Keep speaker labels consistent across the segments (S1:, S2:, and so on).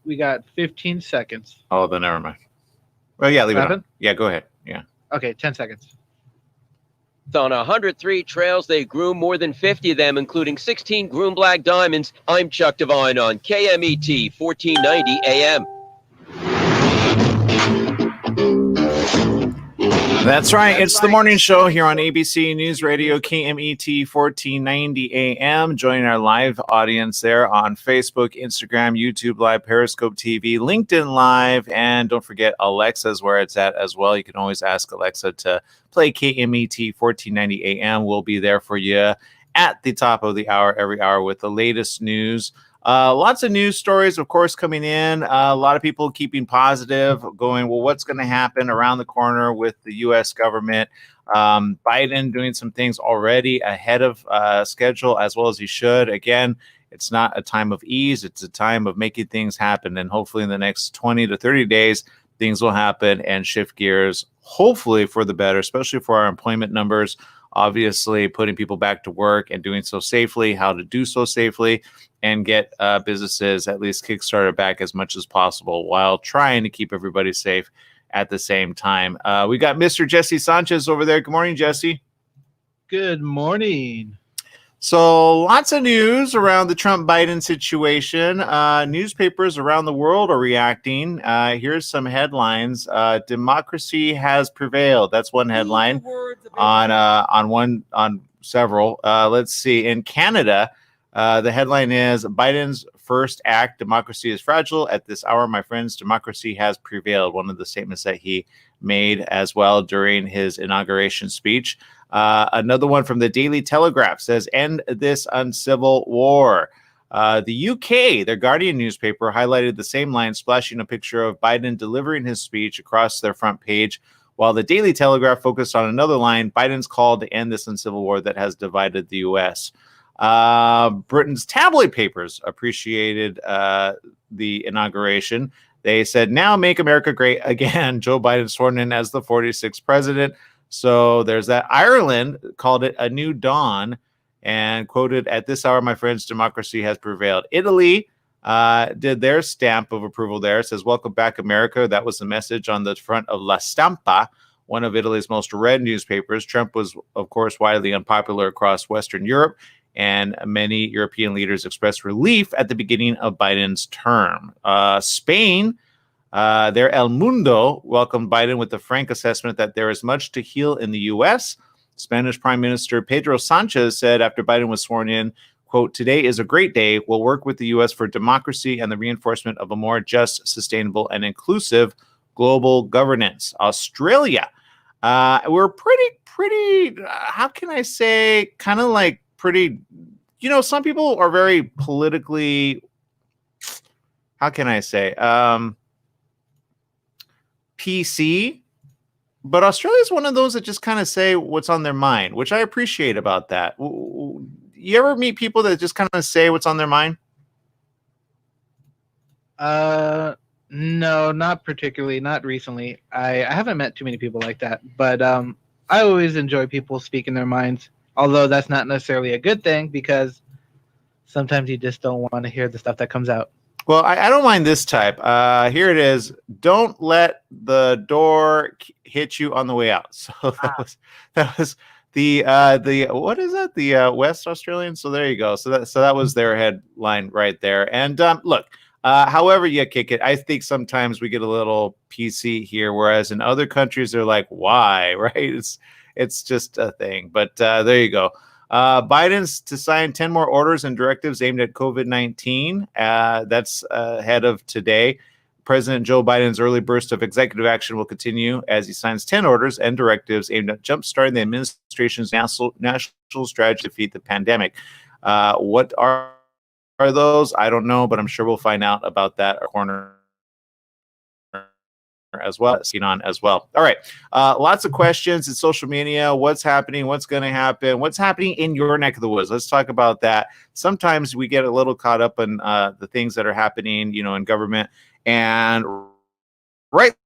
S1: We got 15 seconds.
S2: Oh, then never mind. Well, yeah, leave
S1: What
S2: it on.
S1: happened?
S2: Yeah, go ahead. Yeah.
S1: Okay, 10 seconds.
S3: On 103 trails, they grew more than 50 of them, including 16 groom black diamonds. I'm Chuck Devine on KMET 1490 AM.
S2: That's right. It's the morning show here on ABC News Radio, KMET 1490 AM. Join our live audience there on Facebook, Instagram, YouTube Live, Periscope TV, LinkedIn Live, and don't forget Alexa's where it's at as well. You can always ask Alexa to play KMET 1490 AM. We'll be there for you at the top of the hour, every hour with the latest news. Lots of news stories, of course, coming in. A lot of people keeping positive, going, well, what's going to happen around the corner with the U.S. government? Biden doing some things already ahead of schedule, as well as he should. Again, it's not a time of ease. It's a time of making things happen. And hopefully in the next 20 to 30 days, things will happen and shift gears, hopefully for the better, especially for our employment numbers. Obviously, putting people back to work and doing so safely, how to do so safely, and get businesses at least kickstarted back as much as possible while trying to keep everybody safe at the same time. We got Mr. Jesse Sanchez over there. Good morning, Jesse.
S1: Good morning.
S2: So lots of news around the Trump-Biden situation. Newspapers around the world are reacting. Here's some headlines. Democracy has prevailed. That's one headline on several. Let's see. In Canada, the headline is Biden's first act, democracy is fragile. At this hour, my friends, democracy has prevailed. One of the statements that he made as well during his inauguration speech. Another one from the Daily Telegraph says, end this uncivil war. The UK, their Guardian newspaper, highlighted the same line, splashing a picture of Biden delivering his speech across their front page, while the Daily Telegraph focused on another line, Biden's call to end this uncivil war that has divided the U.S. Britain's tabloid papers appreciated the inauguration. They said, now make America great again. Joe Biden sworn in as the 46th president. So there's that. Ireland called it a new dawn and quoted, at this hour, my friends, democracy has prevailed. Italy did their stamp of approval there. It says, welcome back, America. That was the message on the front of La Stampa, one of Italy's most read newspapers. Trump was, of course, widely unpopular across Western Europe, and many European leaders expressed relief at the beginning of Biden's term. Spain, their El Mundo welcomed Biden with the frank assessment that there is much to heal in the U.S. Spanish Prime Minister Pedro Sanchez said after Biden was sworn in, quote, today is a great day. We'll work with the U.S. for democracy and the reinforcement of a more just, sustainable, and inclusive global governance. Australia, we're pretty, how can I say, kind of like pretty, some people are very politically, how can I say, PC, but Australia is one of those that just kind of say what's on their mind, which I appreciate about that. You ever meet people that just kind of say what's on their mind?
S1: No, not particularly, not recently. I haven't met too many people like that, but I always enjoy people speaking their minds, although that's not necessarily a good thing because sometimes you just don't want to hear the stuff that comes out.
S2: Well, I don't mind this type. Here it is. Don't let the door hit you on the way out. So that was the what is that? The West Australian. So there you go. So that was their headline right there. And look, however you kick it, I think sometimes we get a little PC here, whereas in other countries they're like, why? Right? It's just a thing. But there you go. Biden's to sign 10 more orders and directives aimed at COVID-19. That's ahead of today. President Joe Biden's early burst of executive action will continue as he signs 10 orders and directives aimed at jumpstarting the administration's national strategy to defeat the pandemic. What are those? I don't know, but I'm sure we'll find out about that corner as well. All right. Lots of questions in social media. What's happening? What's going to happen? What's happening in your neck of the woods? Let's talk about that. Sometimes we get a little caught up in the things that are happening, in government, and rightly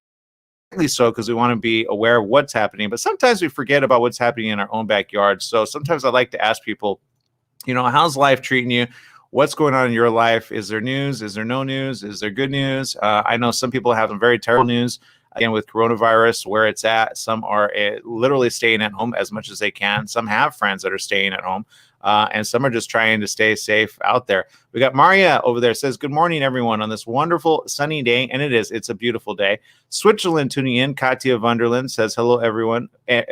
S2: so, because we want to be aware of what's happening. But sometimes we forget about what's happening in our own backyard. So sometimes I like to ask people, how's life treating you? what's going on in your life. Is there news? Is there no news? Is there good news? I know some people have some very terrible news, again, with coronavirus, where it's at. Some are literally staying at home as much as they can. Some have friends that are staying at home. And some are just trying to stay safe out there. We got Maria over there, says, good morning, everyone, on this wonderful sunny day. And it's a beautiful day. Switzerland tuning in. Katya Wunderland says, hello, everyone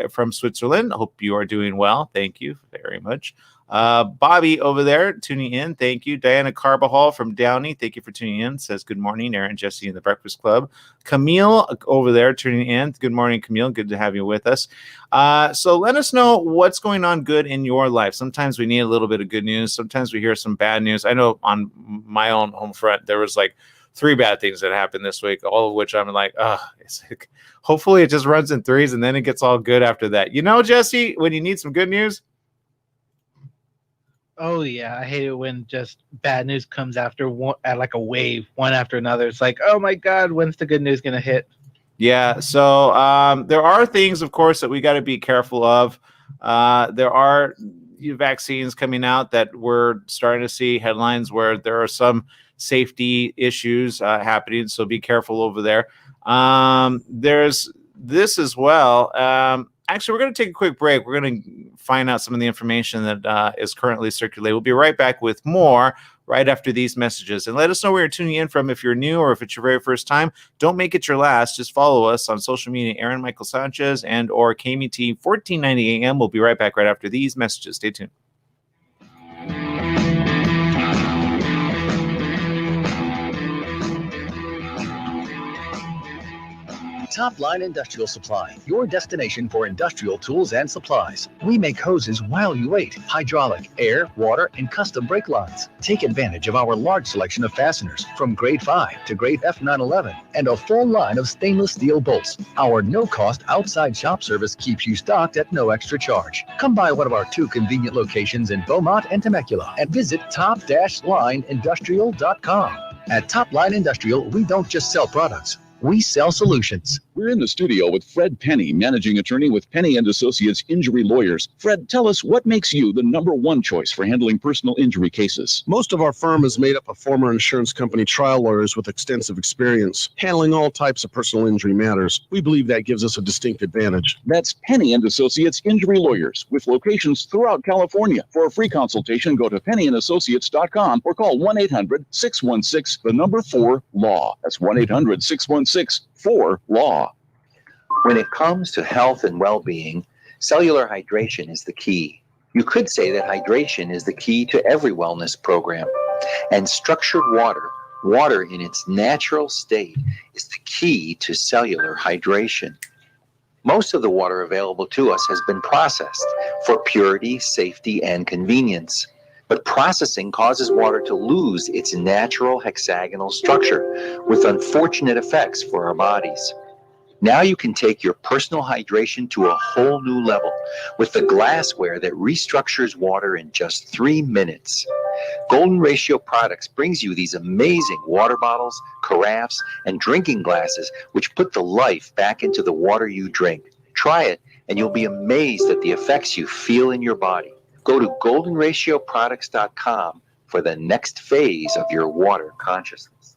S2: from Switzerland. Hope you are doing well. Thank you very much. Bobby over there tuning in. Thank you. Diana Carbajal from Downey. Thank you for tuning in. Says, good morning, Aaron, Jesse, and the Breakfast Club. Camille over there tuning in. Good morning, Camille. Good to have you with us. So let us know what's going on good in your life. Sometimes we need a little bit of good news. Sometimes we hear some bad news. I know on my own home front, there was like 3 bad things that happened this week, all of which I'm like, it's like, hopefully it just runs in threes and then it gets all good after that. You know, Jesse, when you need some good news.
S1: Oh yeah, I hate it when just bad news comes after one, at like a wave, one after another. It's like, oh my God, when's the good news gonna hit?
S2: Yeah, so there are things, of course, that we got to be careful of. There are vaccines coming out that we're starting to see headlines where there are some safety issues happening, so be careful over there. There's this as well. Actually, we're going to take a quick break. We're going to find out some of the information that is currently circulating. We'll be right back with more right after these messages. And let us know where you're tuning in from if you're new or if it's your very first time. Don't make it your last. Just follow us on social media, Aaron Michael Sanchez and or KMET 1490 AM. We'll be right back right after these messages. Stay tuned.
S4: Top Line Industrial Supply, your destination for industrial tools and supplies. We make hoses while you wait, hydraulic, air, water, and custom brake lines. Take advantage of our large selection of fasteners from grade 5 to grade F911 and a full line of stainless steel bolts. Our no-cost outside shop service keeps you stocked at no extra charge. Come by one of our 2 convenient locations in Beaumont and Temecula and visit top-lineindustrial.com. At Top Line Industrial, we don't just sell products, we sell solutions.
S5: We're in the studio with Fred Penny, managing attorney with Penny & Associates Injury Lawyers. Fred, tell us what makes you the number one choice for handling personal injury cases.
S6: Most of our firm is made up of former insurance company trial lawyers with extensive experience handling all types of personal injury matters. We believe that gives us a distinct advantage.
S5: That's Penny & Associates Injury Lawyers with locations throughout California. For a free consultation, go to pennyandassociates.com or call 1-800-616-4-LAW. That's 1-800-616-4-LAW.
S7: When it comes to health and well-being, cellular hydration is the key. You could say that hydration is the key to every wellness program. And structured water in its natural state, is the key to cellular hydration. Most of the water available to us has been processed for purity, safety, and convenience. But processing causes water to lose its natural hexagonal structure with unfortunate effects for our bodies. Now you can take your personal hydration to a whole new level with the glassware that restructures water in just 3 minutes. Golden Ratio Products brings you these amazing water bottles, carafes, and drinking glasses which put the life back into the water you drink. Try it and you'll be amazed at the effects you feel in your body. Go to goldenratioproducts.com for the next phase of your water consciousness.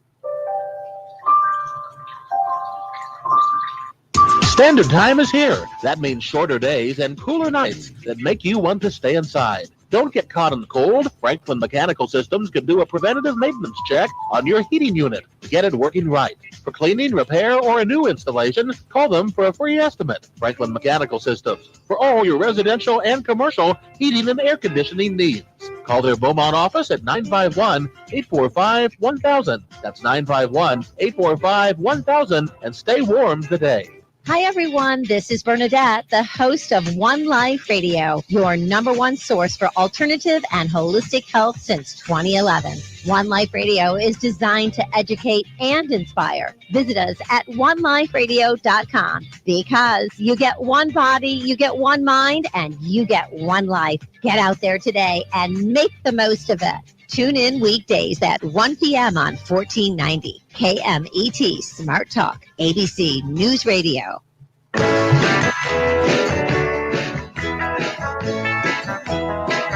S8: Standard time is here. That means shorter days and cooler nights that make you want to stay inside. Don't get caught in the cold. Franklin Mechanical Systems can do a preventative maintenance check on your heating unit. Get it working right. For cleaning, repair, or a new installation, call them for a free estimate. Franklin Mechanical Systems, for all your residential and commercial heating and air conditioning needs. Call their Beaumont office at 951-845-1000. That's 951-845-1000, and stay warm today.
S9: Hi, everyone. This is Bernadette, the host of One Life Radio, your number one source for alternative and holistic health since 2011. One Life Radio is designed to educate and inspire. Visit us at oneliferadio.com because you get one body, you get one mind, and you get one life. Get out there today and make the most of it. Tune in weekdays at 1 p.m. on 1490 KMET Smart Talk, ABC News Radio.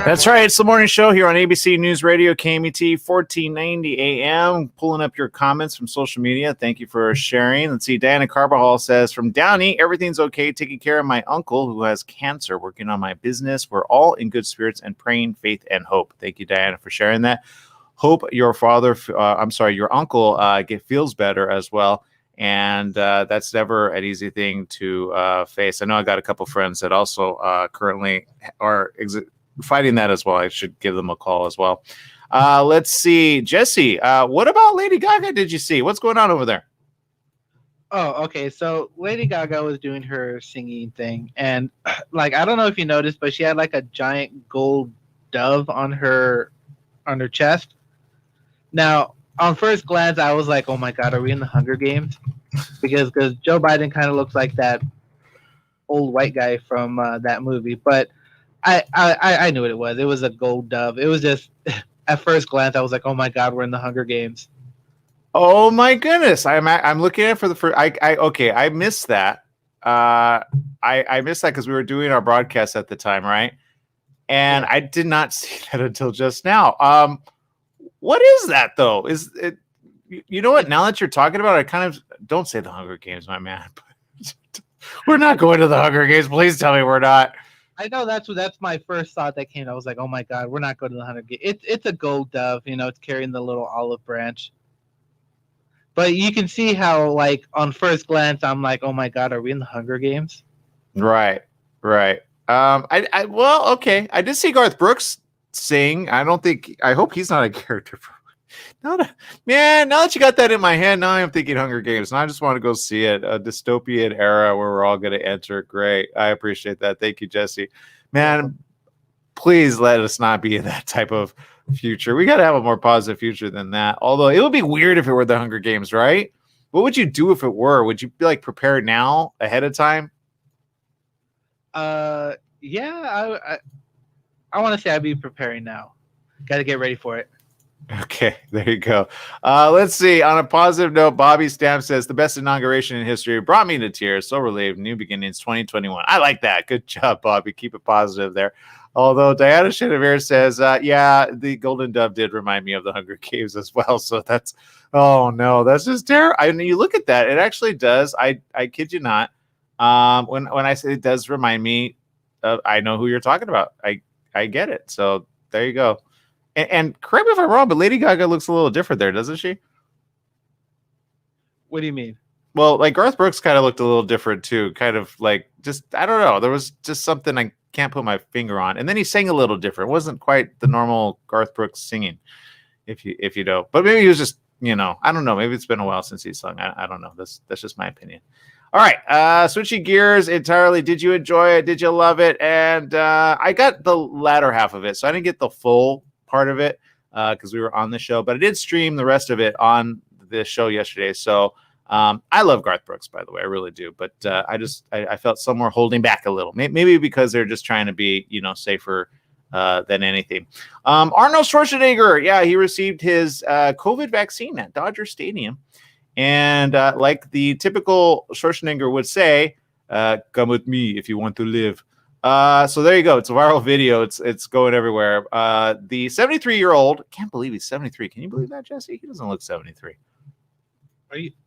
S2: That's right. It's the morning show here on ABC News Radio, KMET 1490 AM. Pulling up your comments from social media. Thank you for sharing. Let's see. Diana Carbajal says, from Downey, everything's okay. Taking care of my uncle who has cancer, working on my business. We're all in good spirits and praying faith and hope. Thank you, Diana, for sharing that. Hope your your uncle feels better as well. And that's never an easy thing to face. I know I got a couple friends that also currently are fighting that as well. I should give them a call as well. Let's see. Jesse, what about Lady Gaga did you see? What's going on over there?
S1: Oh, okay. So Lady Gaga was doing her singing thing. And like, I don't know if you noticed, but she had like a giant gold dove on her chest. Now, on first glance, I was like, oh my God, are we in the Hunger Games? Because Joe Biden kind of looks like that old white guy from that movie. But I knew what it was. It was a gold dove. It was just, at first glance, I was like, oh my God, we're in the Hunger Games.
S2: Oh my goodness. I'm looking at it for the first, I missed that. I missed that because we were doing our broadcast at the time, right? And I did not see that until just now. What is that though? Is it, you know what? Now that you're talking about it, I kind of don't say the Hunger Games, my man. We're not going to the Hunger Games. Please tell me we're not.
S1: I know that's my first thought that came. I was like, oh my God, we're not going to the Hunger Games. It's a gold dove, it's carrying the little olive branch. But you can see how, like, on first glance, I'm like, oh my God, are we in the Hunger Games?
S2: Right. Well, okay. I did see Garth Brooks sing. I hope he's not a character. Now that you got that in my head, now I'm thinking Hunger Games, and I just want to go see it. A dystopian era where we're all going to enter. Great. I appreciate that. Thank you, Jesse. Man, please let us not be in that type of future. We got to have a more positive future than that. Although it would be weird if it were the Hunger Games, right? What would you do if it were? Would you be like prepared now ahead of time?
S1: Yeah, I want to say I'd be preparing now. Got to get ready for it.
S2: Okay, there you go. Let's see. On a positive note, Bobby Stamp says the best inauguration in history brought me to tears. So relieved. New beginnings 2021. I like that. Good job, Bobby. Keep it positive there. Although Diana Chenevert says, the Golden Dove did remind me of the Hunger Games as well. So that's, oh no, that's just terrible. I mean, you look at that, it actually does. I kid you not. When I say it does remind me, I know who you're talking about. I get it. So there you go. And correct me if I'm wrong, but Lady Gaga looks a little different there, doesn't she?
S1: What do you mean?
S2: Well, like Garth Brooks kind of looked a little different too. Kind of like I don't know. There was just something I can't put my finger on. And then he sang a little different. It wasn't quite the normal Garth Brooks singing, if you know. But maybe he was just, I don't know. Maybe it's been a while since he sung. I don't know. That's just my opinion. All right, switching gears entirely. Did you enjoy it? Did you love it? And I got the latter half of it, so I didn't get the full part of it because we were on the show, but I did stream the rest of it on the show yesterday. So I love Garth Brooks, by the way, I really do. But I felt somewhere holding back a little, maybe because they're just trying to be, safer than anything. Arnold Schwarzenegger, yeah, he received his COVID vaccine at Dodger Stadium. And like the typical Schwarzenegger would say, come with me if you want to live. So there you go. It's a viral video. It's going everywhere. The 73-year-old, can't believe he's 73. Can you believe that, Jesse? He doesn't look 73.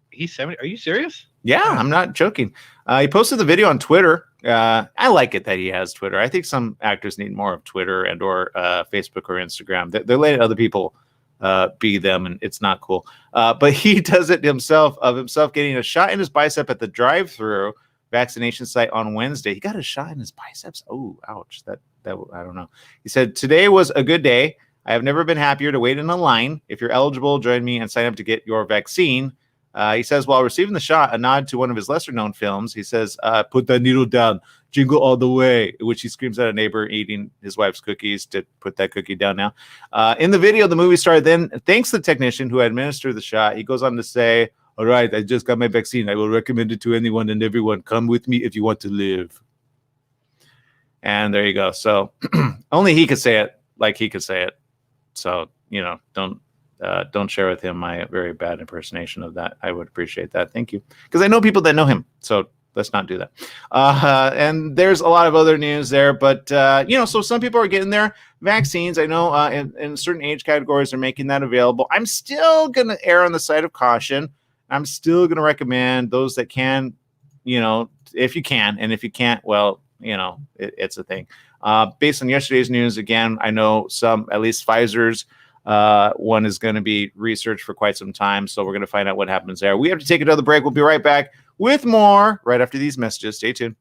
S1: He's 70? Are you serious?
S2: Yeah, I'm not joking. He posted the video on Twitter. I like it that he has Twitter. I think some actors need more of Twitter and or Facebook or Instagram. They're letting other people be them, and it's not cool. But he does it himself getting a shot in his bicep at the drive-through vaccination site on Wednesday. He got a shot in his biceps. Oh, ouch. That I don't know. He said, today was a good day. I have never been happier to wait in a line. If you're eligible, join me and sign up to get your vaccine. He says, while receiving the shot, a nod to one of his lesser-known films, he says, put that needle down, jingle all the way, which he screams at a neighbor eating his wife's cookies to put that cookie down now. In the video, the movie star then thanks the technician who administered the shot. He goes on to say, all right, I just got my vaccine. I will recommend it to anyone and everyone. Come with me if you want to live. And there you go. So only he could say it like he could say it. So, don't share with him my very bad impersonation of that. I would appreciate that. Thank you. Because I know people that know him. So let's not do that. And there's a lot of other news there, but so some people are getting their vaccines. I know in certain age categories are making that available. I'm still going to err on the side of caution. I'm still going to recommend those that can, if you can, and if you can't, well, it's a thing. Based on yesterday's news, again, I know at least Pfizer's one is going to be researched for quite some time. So we're going to find out what happens there. We have to take another break. We'll be right back with more right after these messages. Stay tuned.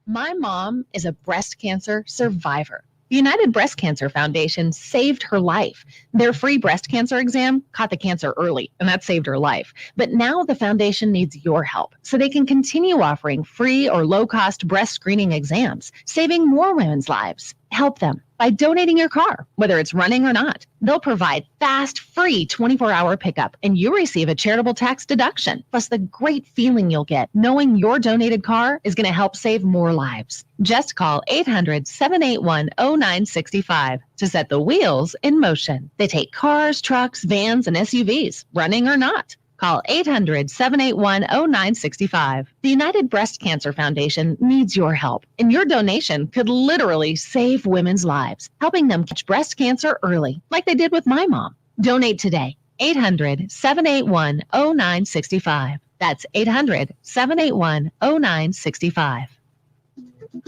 S10: My mom is a breast cancer survivor. The United Breast Cancer Foundation saved her life. Their free breast cancer exam caught the cancer early, and that saved her life. But now the foundation needs your help so they can continue offering free or low-cost breast screening exams, saving more women's lives. Help them by donating your car, whether it's running or not. They'll provide fast, free 24-hour pickup, and you receive a charitable tax deduction, plus the great feeling you'll get knowing your donated car is going to help save more lives. Just call 800-781-0965 to set the wheels in motion. They take cars, trucks, vans, and SUVs, running or not. Call 800-781-0965. The United Breast Cancer Foundation needs your help, and your donation could literally save women's lives, helping them catch breast cancer early, like they did with my mom. Donate today. 800-781-0965. That's 800-781-0965.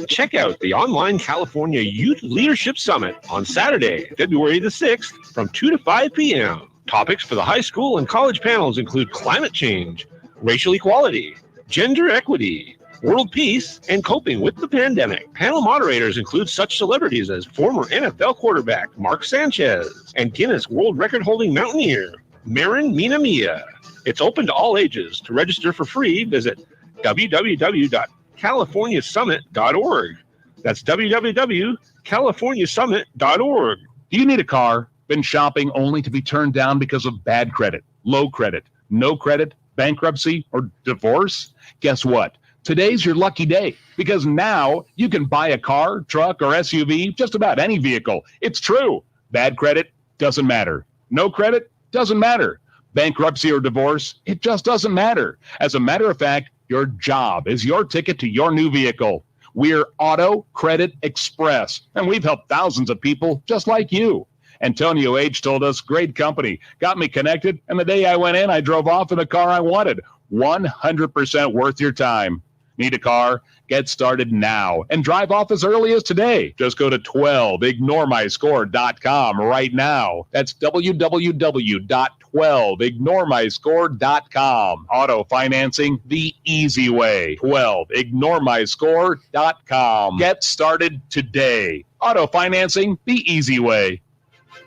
S11: Check out the online California Youth Leadership Summit on Saturday, February the 6th from 2 to 5 p.m. Topics for the high school and college panels include climate change, racial equality, gender equity, world peace, and coping with the pandemic. Panel moderators include such celebrities as former NFL quarterback Mark Sanchez and Guinness World Record-holding mountaineer Marin Minamia. It's open to all ages. To register for free, visit www.californiasummit.org. That's www.californiasummit.org.
S5: Do you need a car? Been shopping only to be turned down because of bad credit, low credit, no credit, bankruptcy, or divorce? Guess what? Today's your lucky day, because now you can buy a car, truck, or SUV, just about any vehicle. It's true. Bad credit doesn't matter. No credit doesn't matter. Bankruptcy or divorce, it just doesn't matter. As a matter of fact, your job is your ticket to your new vehicle. We're Auto Credit Express, and we've helped thousands of people just like you. Antonio H. told us, great company, got me connected, and the day I went in, I drove off in the car I wanted. 100% worth your time. Need a car? Get started now and drive off as early as today. Just go to 12ignoremyscore.com right now. That's www.12ignoremyscore.com. Auto financing the easy way. 12ignoremyscore.com. Get started today. Auto financing the easy way.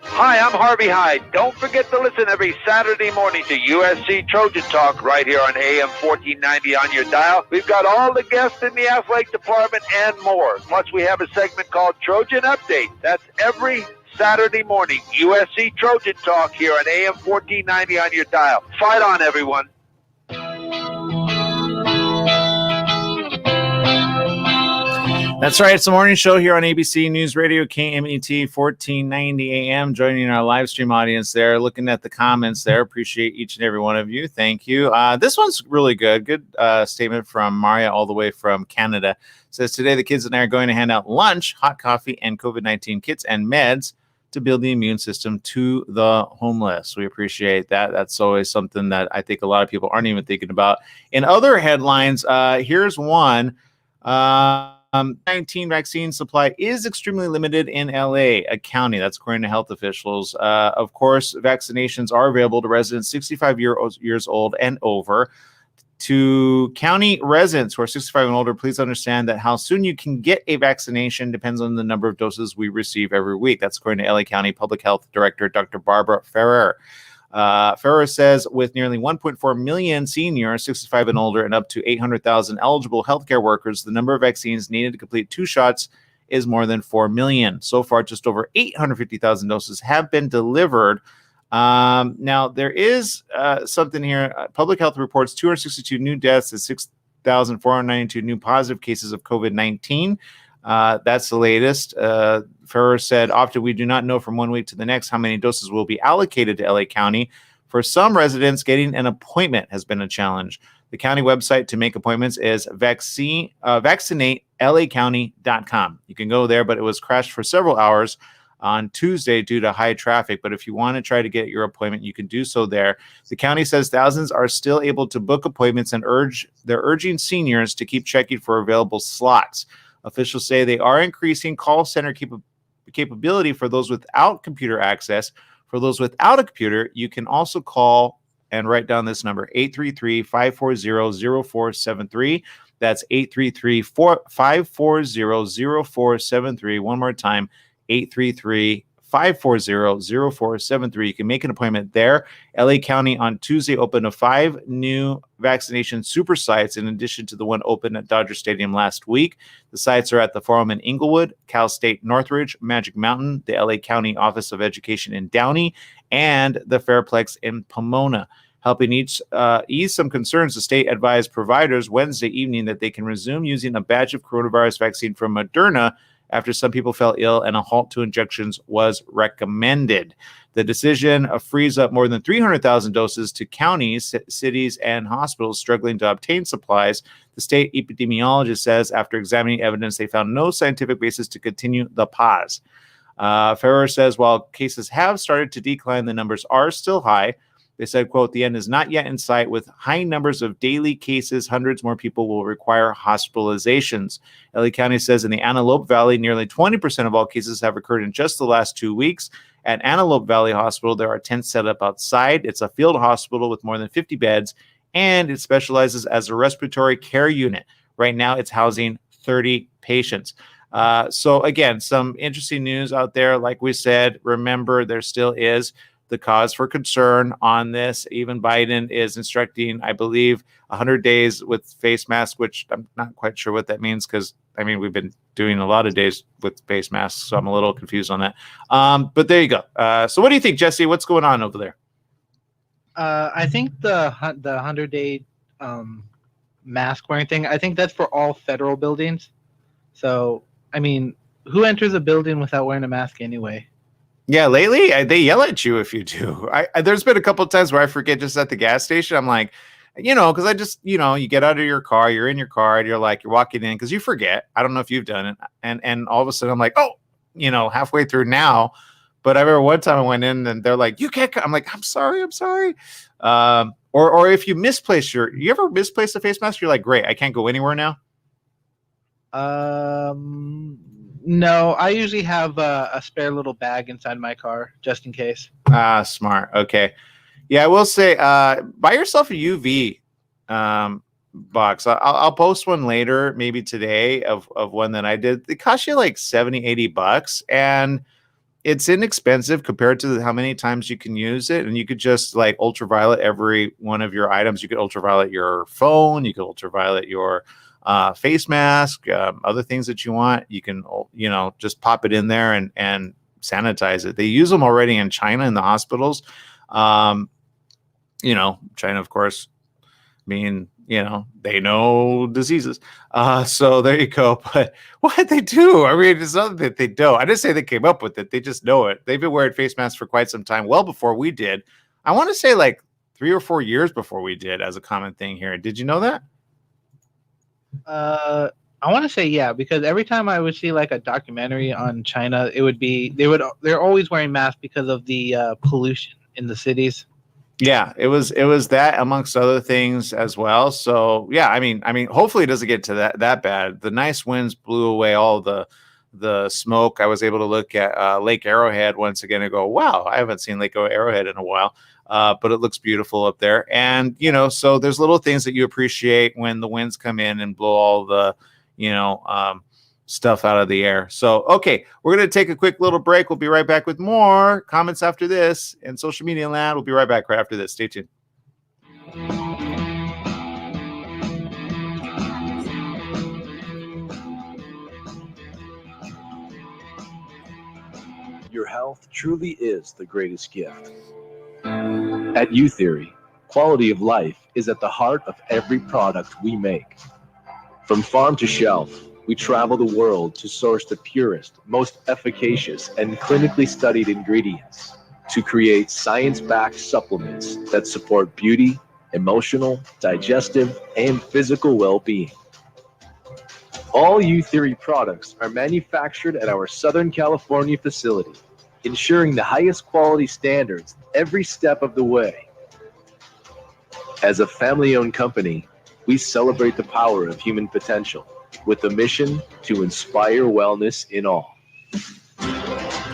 S12: Hi, I'm Harvey Hyde. Don't forget to listen every Saturday morning to USC Trojan Talk right here on AM 1490 on your dial. We've got all the guests in the athletic department and more. Plus, we have a segment called Trojan Update. That's every Saturday morning. USC Trojan Talk here on AM 1490 on your dial. Fight on, everyone.
S2: That's right. It's the morning show here on ABC News Radio, KMET 1490 AM. Joining our live stream audience there, looking at the comments there. Appreciate each and every one of you. Thank you. This one's really good. Good statement from Maria all the way from Canada. Says, today the kids and I are going to hand out lunch, hot coffee, and COVID-19 kits and meds to build the immune system to the homeless. We appreciate that. That's always something that I think a lot of people aren't even thinking about. In other headlines, here's one. 19 vaccine supply is extremely limited in LA, a county. That's according to health officials. Of course, vaccinations are available to residents 65 years old and over. To county residents who are 65 and older, please understand that how soon you can get a vaccination depends on the number of doses we receive every week. That's according to LA County Public Health Director Dr. Barbara Ferrer. Ferrer says with nearly 1.4 million seniors, 65 and older, and up to 800,000 eligible healthcare workers, the number of vaccines needed to complete 2 shots is more than 4 million. So far, just over 850,000 doses have been delivered. Now, there is something here. Public Health reports 262 new deaths and 6,492 new positive cases of COVID-19. That's the latest. Ferrer said, often we do not know from 1 week to the next how many doses will be allocated to LA County. For some residents, getting an appointment has been a challenge. The county website to make appointments is vaccinatelacounty.com. You can go there, but it was crashed for several hours on Tuesday due to high traffic. But if you want to try to get your appointment, you can do so there. The county says thousands are still able to book appointments and they're urging seniors to keep checking for available slots. Officials say they are increasing call center capability for those without computer access. For those without a computer, you can also call and write down this number, 833-540-0473. That's 833-540-0473. One more time, 833-540-0473. You can make an appointment there. LA County on Tuesday opened 5 new vaccination super sites in addition to the one opened at Dodger Stadium last week. The sites are at the Forum in Inglewood, Cal State Northridge, Magic Mountain, the LA County Office of Education in Downey, and the Fairplex in Pomona. Helping ease some concerns, the state advised providers Wednesday evening that they can resume using a batch of coronavirus vaccine from Moderna after some people fell ill and a halt to injections was recommended. The decision frees up more than 300,000 doses to counties, cities, and hospitals struggling to obtain supplies. The state epidemiologist says after examining evidence, they found no scientific basis to continue the pause. Ferrer says while cases have started to decline, the numbers are still high. They said, quote, the end is not yet in sight. With high numbers of daily cases, hundreds more people will require hospitalizations. LA County says in the Antelope Valley, nearly 20% of all cases have occurred in just the last 2 weeks. At Antelope Valley Hospital, there are tents set up outside. It's a field hospital with more than 50 beds, and it specializes as a respiratory care unit. Right now, it's housing 30 patients. So again, some interesting news out there. Like we said, remember, there still is the cause for concern on this. Even Biden is instructing, I believe, 100 days with face masks, which I'm not quite sure what that means because, I mean, we've been doing a lot of days with face masks, so I'm a little confused on that. But there you go. So what do you think, Jesse? What's going on over there?
S1: I think the 100-day mask wearing thing, I think that's for all federal buildings. So, I mean, who enters a building without wearing a mask anyway?
S2: Yeah, lately they yell at you if you do. There's been a couple of times where I forget just at the gas station. I'm like, because I just, you get out of your car, you're in your car, and you're walking in because you forget. I don't know if you've done it, and all of a sudden I'm like, oh, halfway through now. But I remember one time I went in and they're like, you can't come. I'm like, I'm sorry. Or if you misplace you ever misplace a face mask? You're like, great, I can't go anywhere now.
S1: No, I usually have a spare little bag inside my car just in case.
S2: Smart. Okay. Yeah, I will say, buy yourself a UV box. I'll post one later, maybe today, of one that I did. It costs you like $70-$80, and it's inexpensive compared to how many times you can use it. And you could just ultraviolet every one of your items. You could ultraviolet your phone. You could ultraviolet your face mask, other things that you want. You can, just pop it in there and sanitize it. They use them already in China in the hospitals. China, of course, they know diseases. So there you go. But what they do, I mean, it's not that they don't. I didn't say they came up with it. They just know it. They've been wearing face masks for quite some time, well before we did. I want to say 3 or 4 years before we did, as a common thing here. Did you know that?
S1: I want to say yeah, because every time I would see a documentary on China, it would be they're always wearing masks because of the pollution in the cities.
S2: Yeah, it was that amongst other things as well. So yeah, I mean, hopefully it doesn't get to that bad. The nice winds blew away all the smoke. I was able to look at Lake Arrowhead once again and go, wow, I haven't seen Lake Arrowhead in a while. But it looks beautiful up there. And, so there's little things that you appreciate when the winds come in and blow all the, stuff out of the air. So, okay, we're going to take a quick little break. We'll be right back with more comments after this and social media land. We'll be right back right after this. Stay tuned.
S13: Your health truly is the greatest gift. At U-Theory, quality of life is at the heart of every product we make. From farm to shelf, We travel the world to source the purest, most efficacious, and clinically studied ingredients to create science-backed supplements that support beauty, emotional, digestive, and physical well-being. All U-Theory products are manufactured at our Southern California facility, ensuring the highest quality standards every step of the way. As a family-owned company, we celebrate the power of human potential with a mission to inspire wellness in all.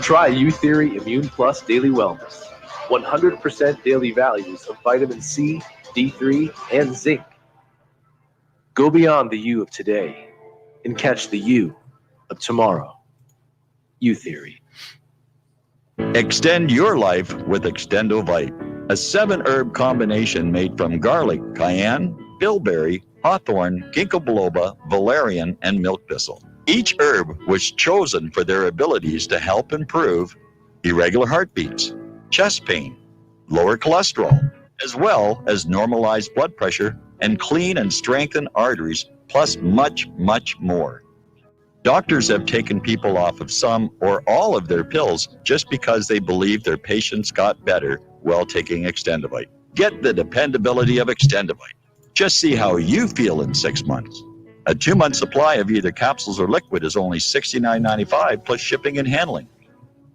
S13: Try U-Theory Immune Plus Daily Wellness. 100% daily values of vitamin C, D3, and zinc. Go beyond the you of today and catch the you of tomorrow. U-Theory.
S14: Extend your life with Extendovite, a 7-herb combination made from garlic, cayenne, bilberry, hawthorn, ginkgo biloba, valerian, and milk thistle. Each herb was chosen for their abilities to help improve irregular heartbeats, chest pain, lower cholesterol, as well as normalize blood pressure and clean and strengthen arteries, plus much, much more. Doctors have taken people off of some or all of their pills just because they believe their patients got better while taking Extendovite. Get the dependability of Extendovite. Just see how you feel in 6 months. A 2-month supply of either capsules or liquid is only $69.95 plus shipping and handling.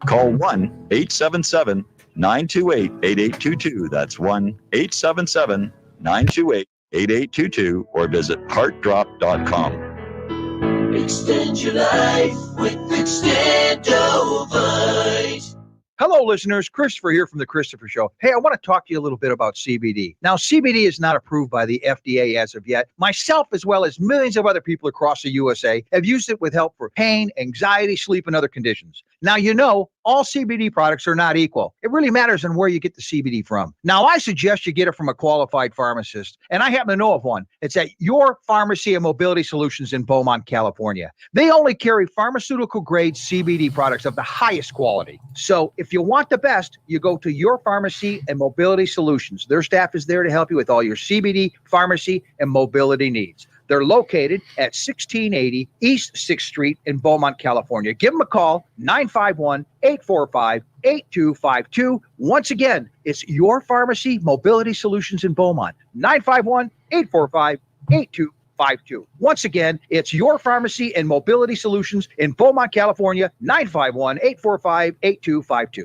S14: Call 1-877-928-8822. That's 1-877-928-8822 or visit heartdrop.com.
S15: Extend your life with Extendovite.
S16: Hello, listeners. Christopher here from The Christopher Show. Hey, I want to talk to you a little bit about CBD. Now, CBD is not approved by the FDA as of yet. Myself, as well as millions of other people across the USA, have used it with help for pain, anxiety, sleep, and other conditions. Now, you know, all CBD products are not equal. It really matters on where you get the CBD from. Now, I suggest you get it from a qualified pharmacist, and I happen to know of one. It's at Your Pharmacy and Mobility Solutions in Beaumont, California. They only carry pharmaceutical-grade CBD products of the highest quality. So, if you want the best, you go to Your Pharmacy and Mobility Solutions. Their staff is there to help you with all your CBD, pharmacy, and mobility needs. They're located at 1680 East 6th Street in Beaumont, California. Give them a call, 951-845-8252. Once again, it's Your Pharmacy Mobility Solutions in Beaumont, 951-845-8252. Once again, it's Your Pharmacy and Mobility Solutions in Beaumont, California, 951-845-8252.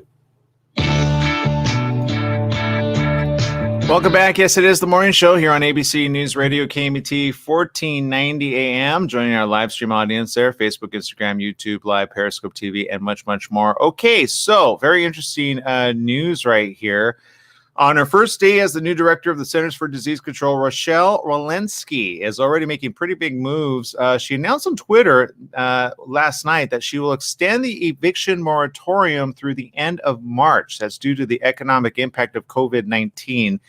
S2: Welcome back. Yes, it is the morning show here on ABC News Radio, KMET 1490 AM. Joining our live stream audience there, Facebook, Instagram, YouTube, Live, Periscope TV, and much, much more. Okay, so very interesting news right here. On her first day as the new director of the Centers for Disease Control, Rochelle Walensky is already making pretty big moves. She announced on Twitter last night that she will extend the eviction moratorium through the end of March. That's due to the economic impact of COVID-19.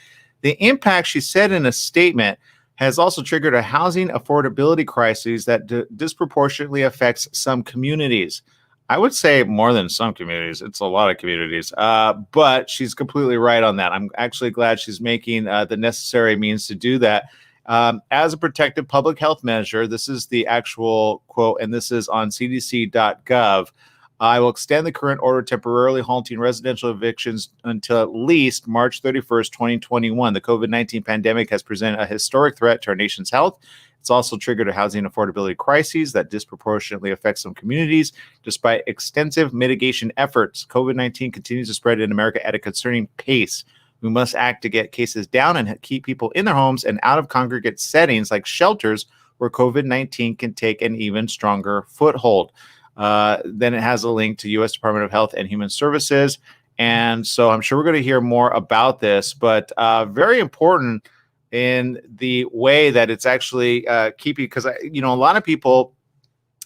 S2: The impact, she said in a statement, has also triggered a housing affordability crisis that disproportionately affects some communities. I would say more than some communities. It's a lot of communities. But she's completely right on that. I'm actually glad she's making the necessary means to do that. As a protective public health measure, this is the actual quote, and this is on cdc.gov. I will extend the current order temporarily halting residential evictions until at least March 31st, 2021. The COVID-19 pandemic has presented a historic threat to our nation's health. It's also triggered a housing affordability crisis that disproportionately affects some communities. Despite extensive mitigation efforts, COVID-19 continues to spread in America at a concerning pace. We must act to get cases down and keep people in their homes and out of congregate settings like shelters where COVID-19 can take an even stronger foothold. Then it has a link to U.S. Department of Health and Human Services. And so I'm sure we're going to hear more about this, but very important in the way that it's actually keeping, because, a lot of people,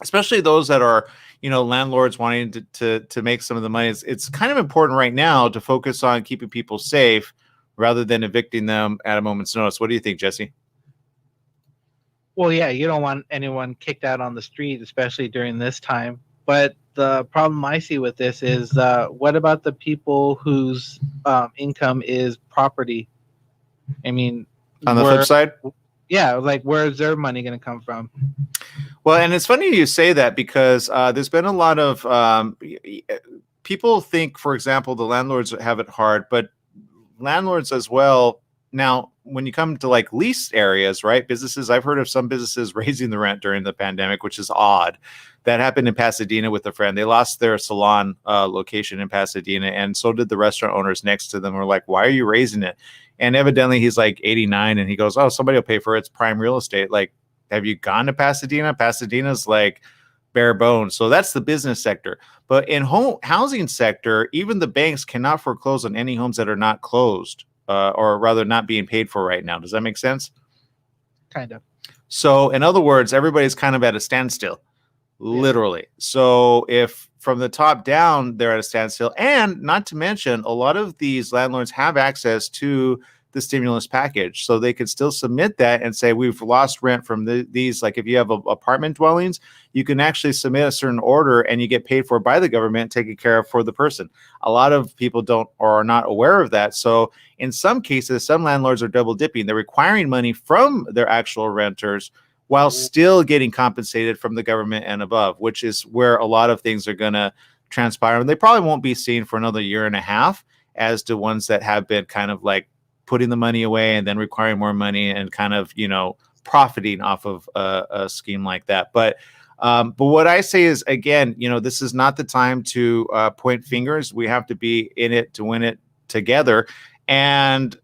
S2: especially those that are, landlords wanting to make some of the money, it's kind of important right now to focus on keeping people safe rather than evicting them at a moment's notice. What do you think, Jesse?
S1: Well, yeah, you don't want anyone kicked out on the street, especially during this time. But the problem I see with this is, what about the people whose income is property? I mean,
S2: on the flip side,
S1: yeah, like where's their money going to come from?
S2: Well, and it's funny you say that because there's been a lot of people think, for example, the landlords have it hard, but landlords as well. Now, when you come to like leased areas, right? Businesses, I've heard of some businesses raising the rent during the pandemic, which is odd. That happened in Pasadena with a friend. They lost their salon location in Pasadena, and so did the restaurant owners next to them. Were like, "Why are you raising it?" And evidently, he's like 89, and he goes, "Oh, somebody will pay for it. It's prime real estate." Like, have you gone to Pasadena? Pasadena's like bare bones. So that's the business sector. But in home housing sector, even the banks cannot foreclose on any homes that are not closed, or rather not being paid for right now. Does that make sense?
S1: Kind of.
S2: So in other words, everybody's kind of at a standstill, literally. So if from the top down, they're at a standstill, and not to mention, a lot of these landlords have access to the stimulus package. So they could still submit that and say, we've lost rent from these. Like if you have apartment dwellings, you can actually submit a certain order and you get paid for by the government, taken care of for the person. A lot of people don't or are not aware of that. So in some cases, some landlords are double dipping. They're requiring money from their actual renters while still getting compensated from the government and above, which is where a lot of things are going to transpire. And they probably won't be seen for another year and a half as to ones that have been kind of like putting the money away and then requiring more money and kind of, profiting off of a scheme like that. But what I say is, again, this is not the time to point fingers. We have to be in it to win it together. And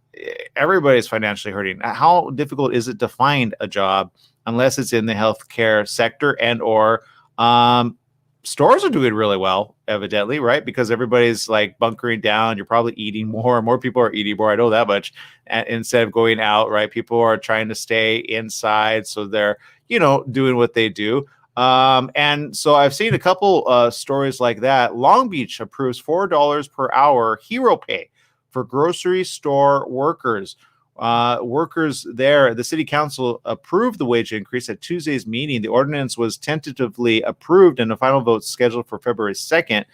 S2: everybody's financially hurting. How difficult is it to find a job unless it's in the healthcare sector and or stores are doing really well, evidently, right? Because everybody's like bunkering down. You're probably eating more. More people are eating more. I know that much. Instead of going out, right? People are trying to stay inside. So they're, doing what they do. And so I've seen a couple stories like that. Long Beach approves $4 per hour hero pay for grocery store workers. Workers there, the city council approved the wage increase at Tuesday's meeting. The ordinance was tentatively approved and a final vote scheduled for February 2nd.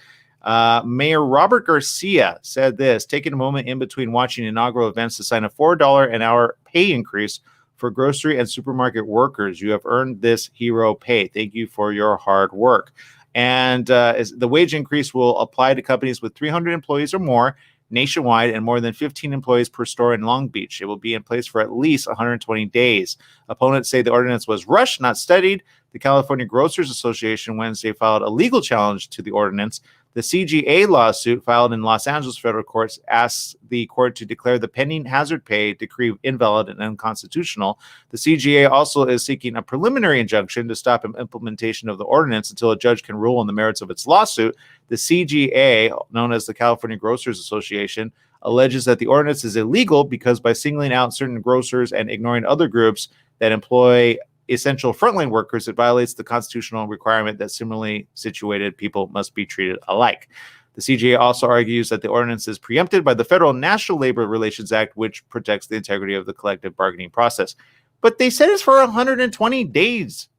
S2: Mayor Robert Garcia said this, taking a moment in between watching inaugural events to sign a $4 an hour pay increase for grocery and supermarket workers. You have earned this hero pay. Thank you for your hard work. And the wage increase will apply to companies with 300 employees or more nationwide and more than 15 employees per store in Long Beach. It will be in place for at least 120 days. Opponents say the ordinance was rushed, not studied. The California Grocers Association Wednesday filed a legal challenge to the ordinance. The CGA lawsuit filed in Los Angeles federal courts asks the court to declare the pending hazard pay decree invalid and unconstitutional. The CGA also is seeking a preliminary injunction to stop implementation of the ordinance until a judge can rule on the merits of its lawsuit. The CGA, known as the California Grocers Association, alleges that the ordinance is illegal because by singling out certain grocers and ignoring other groups that employ essential frontline workers, it violates the constitutional requirement that similarly situated people must be treated alike. The CGA also argues that the ordinance is preempted by the Federal National Labor Relations Act, which protects the integrity of the collective bargaining process. But they said it's for 120 days.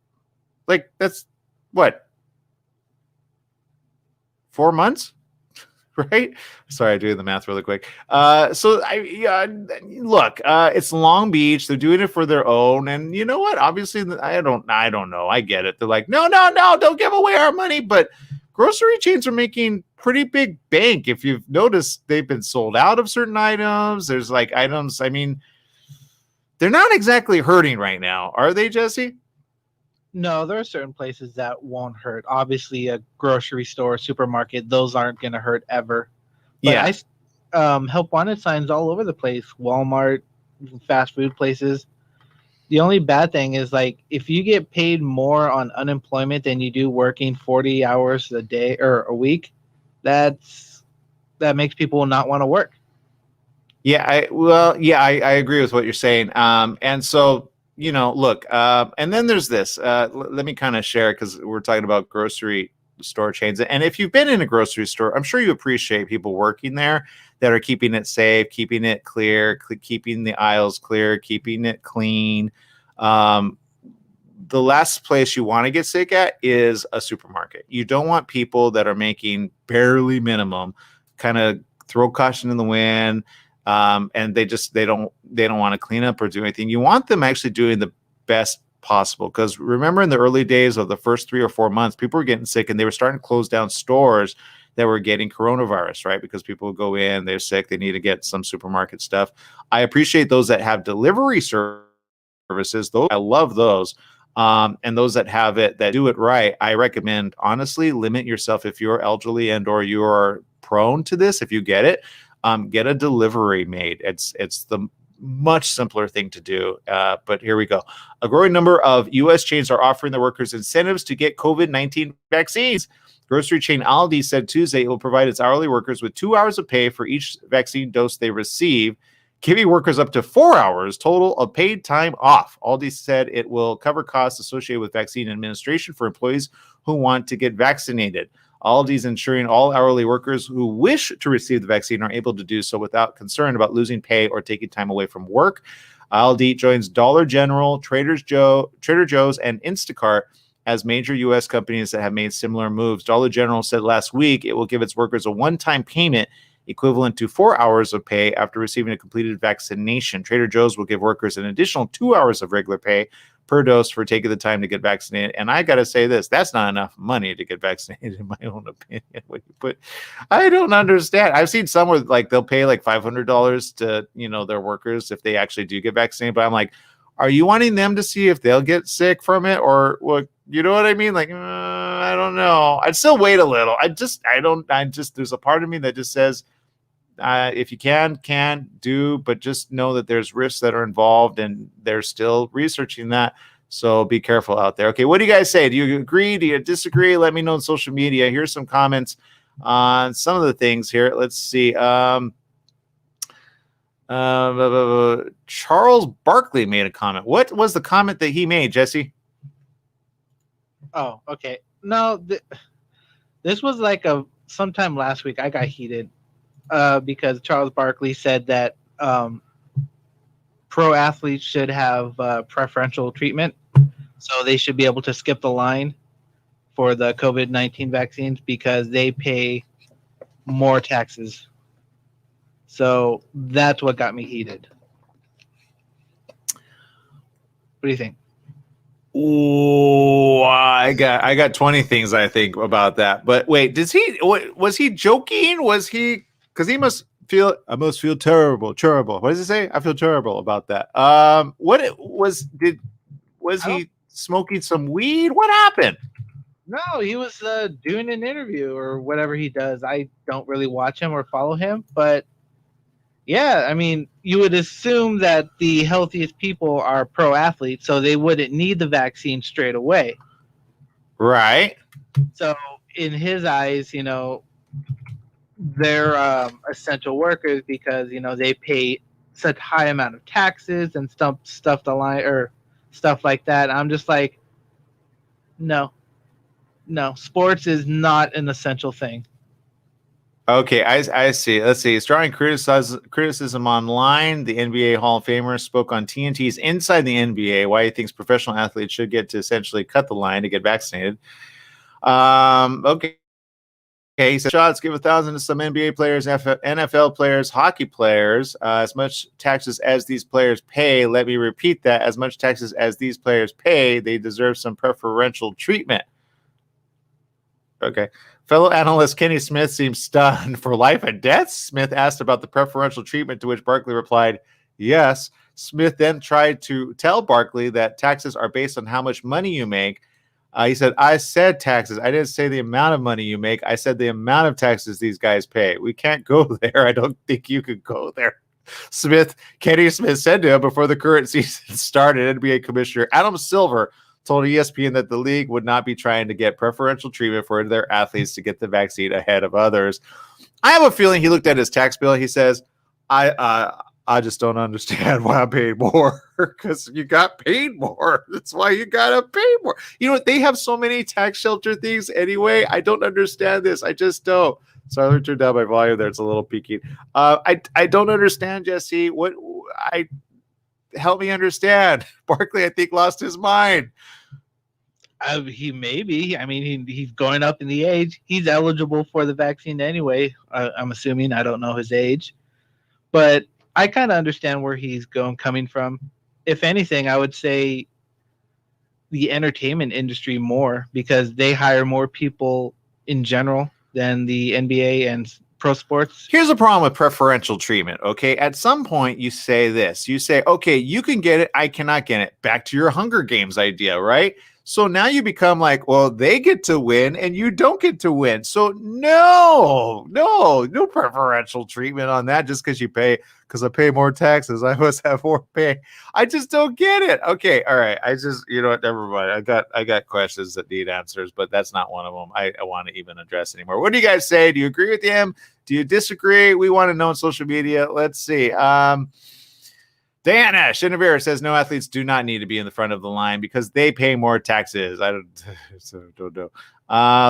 S2: Like, that's what? 4 months? Right? Sorry, I'm doing the math really quick. Look, it's Long Beach. They're doing it for their own. And you know what? Obviously, I don't know. I get it. They're like, no, don't give away our money. But grocery chains are making pretty big bank. If you've noticed, they've been sold out of certain items. There's like items. I mean, they're not exactly hurting right now, are they, Jesse?
S1: No, there are certain places that won't hurt. Obviously, a grocery store, supermarket, those aren't going to hurt ever. But
S2: Yeah.
S1: I help wanted signs all over the place. Walmart, fast food places. The only bad thing is, like, if you get paid more on unemployment than you do working 40 hours a day or a week, that makes people not want to work.
S2: Yeah, I agree with what you're saying. And so, look, and then there's this. Let me kind of share, because we're talking about grocery store chains. And if you've been in a grocery store, I'm sure you appreciate people working there that are keeping it safe, keeping it clear, keeping the aisles clear, keeping it clean. The last place you want to get sick at is a supermarket. You don't want people that are making barely minimum kind of throw caution in the wind. and they don't want to clean up or do anything. You want them actually doing the best possible, because remember in the early days of the first 3 or 4 months, people were getting sick and they were starting to close down stores that were getting coronavirus, right? Because people would go in, they're sick, they need to get some supermarket stuff. I appreciate those that have delivery services. Those, I love those. And those that have it, that do it right, I recommend, honestly, limit yourself if you're elderly and or you are prone to this. If you get it, get a delivery made. It's the much simpler thing to do. But here we go. A growing number of U.S. chains are offering their workers incentives to get COVID-19 vaccines. Grocery chain Aldi said Tuesday it will provide its hourly workers with 2 hours of pay for each vaccine dose they receive, giving workers up to 4 hours total of paid time off. Aldi said it will cover costs associated with vaccine administration for employees who want to get vaccinated. Aldi is ensuring all hourly workers who wish to receive the vaccine are able to do so without concern about losing pay or taking time away from work. Aldi joins Dollar General, Trader Joe's, and Instacart as major U.S. companies that have made similar moves. Dollar General said last week it will give its workers a one-time payment equivalent to 4 hours of pay after receiving a completed vaccination. Trader Joe's will give workers an additional 2 hours of regular pay per dose for taking the time to get vaccinated. And I got to say this, that's not enough money to get vaccinated, in my own opinion. But I don't understand. I've seen some where like they'll pay like $500 to, their workers if they actually do get vaccinated. But I'm like, are you wanting them to see if they'll get sick from it or what? You know what I mean? Like, I don't know. I'd still wait a little. There's a part of me that just says, if you can do, but just know that there's risks that are involved and they're still researching that. So be careful out there. Okay. What do you guys say? Do you agree? Do you disagree? Let me know on social media. Here's some comments on some of the things here. Let's see. Charles Barkley made a comment. What was the comment that he made, Jesse?
S1: Oh, okay. No, this was like sometime last week. I got heated because Charles Barkley said that pro athletes should have preferential treatment, so they should be able to skip the line for the COVID-19 vaccines because they pay more taxes. So that's what got me heated. What do you think?
S2: Oh, I got 20 things I think about that. But wait, was he joking? Was he, because I must feel terrible. What does he say? I feel terrible about that. Was he smoking some weed? What happened?
S1: No, he was doing an interview or whatever he does. I don't really watch him or follow him, but yeah, I mean, you would assume that the healthiest people are pro athletes, so they wouldn't need the vaccine straight away.
S2: Right.
S1: So in his eyes, they're essential workers because, they pay such high amount of taxes and stuff like that. I'm just like, no, sports is not an essential thing.
S2: Okay, I see. Let's see. It's drawing criticism online. The NBA Hall of Famer spoke on TNT's Inside the NBA, why he thinks professional athletes should get to essentially cut the line to get vaccinated. Okay, he said, shots give 1,000 to some NBA players, NFL players, hockey players, as much taxes as these players pay. Let me repeat that. As much taxes as these players pay, they deserve some preferential treatment. Okay. Fellow analyst Kenny Smith seems stunned. For life and death? Smith asked about the preferential treatment, to which Barkley replied, yes. Smith then tried to tell Barkley that taxes are based on how much money you make. He said, I said taxes. I didn't say the amount of money you make. I said the amount of taxes these guys pay. We can't go there. I don't think you could go there. Kenny Smith said to him before the current season started, NBA Commissioner Adam Silver told ESPN that the league would not be trying to get preferential treatment for their athletes to get the vaccine ahead of others. I have a feeling he looked at his tax bill. He says, I just don't understand why I'm paying more, because you got paid more. That's why you got to pay more. You know what? They have so many tax shelter things anyway. I don't understand this. I just don't. So I turned down my volume there. It's a little peaky. I don't understand, Jesse. Help me understand. Barkley, I think, lost his mind.
S1: He may be. I mean, he's going up in the age. He's eligible for the vaccine anyway. I'm assuming. I don't know his age, but I kind of understand where he's coming from. If anything, I would say the entertainment industry more, because they hire more people in general than the NBA and pro sports.
S2: Here's a problem with preferential treatment. Okay. At some point you say this, you say, okay, you can get it. I cannot get it. Back to your Hunger Games idea, right? So now you become like, well, they get to win and you don't get to win. So no preferential treatment on that just because I pay more taxes. I must have more pay. I just don't get it. Okay. All right. You know what? Never mind. I got questions that need answers, but that's not one of them I want to even address anymore. What do you guys say? Do you agree with him? Do you disagree? We want to know on social media. Let's see. Diana Chenevere says no athletes do not need to be in the front of the line because they pay more taxes. I don't know.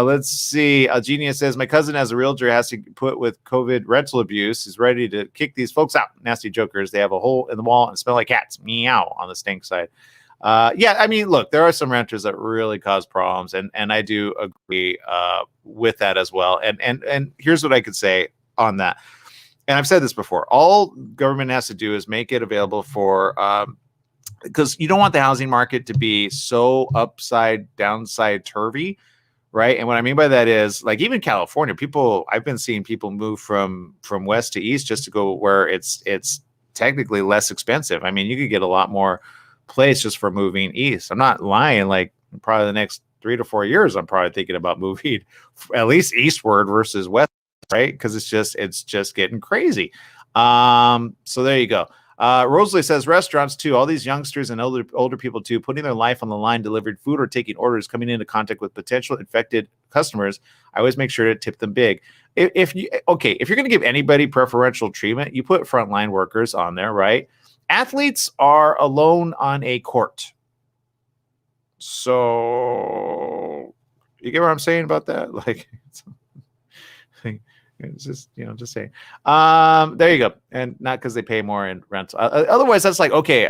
S2: Let's see. Genia says my cousin as a realtor has to put with COVID rental abuse. He's ready to kick these folks out. Nasty jokers. They have a hole in the wall and smell like cats. Meow on the stink side. Yeah, I mean, look, there are some renters that really cause problems, and I do agree with that as well. And here's what I could say on that. And I've said this before, all government has to do is make it available for, because you don't want the housing market to be so downside turvy, right? And what I mean by that is, like, even California, I've been seeing people move from west to east just to go where it's technically less expensive. I mean, you could get a lot more place just for moving east. I'm not lying. Like, probably the next 3 to 4 years, I'm probably thinking about moving at least eastward versus west. Right, because it's just getting crazy. So there you go. Rosalie says restaurants too. All these youngsters and older people too, putting their life on the line, delivered food or taking orders, coming into contact with potential infected customers. I always make sure to tip them big. If you're going to give anybody preferential treatment, you put frontline workers on there, right? Athletes are alone on a court. So you get what I'm saying about that? Like. It's just, just saying. There you go. And not because they pay more in rent. Otherwise, that's like, okay,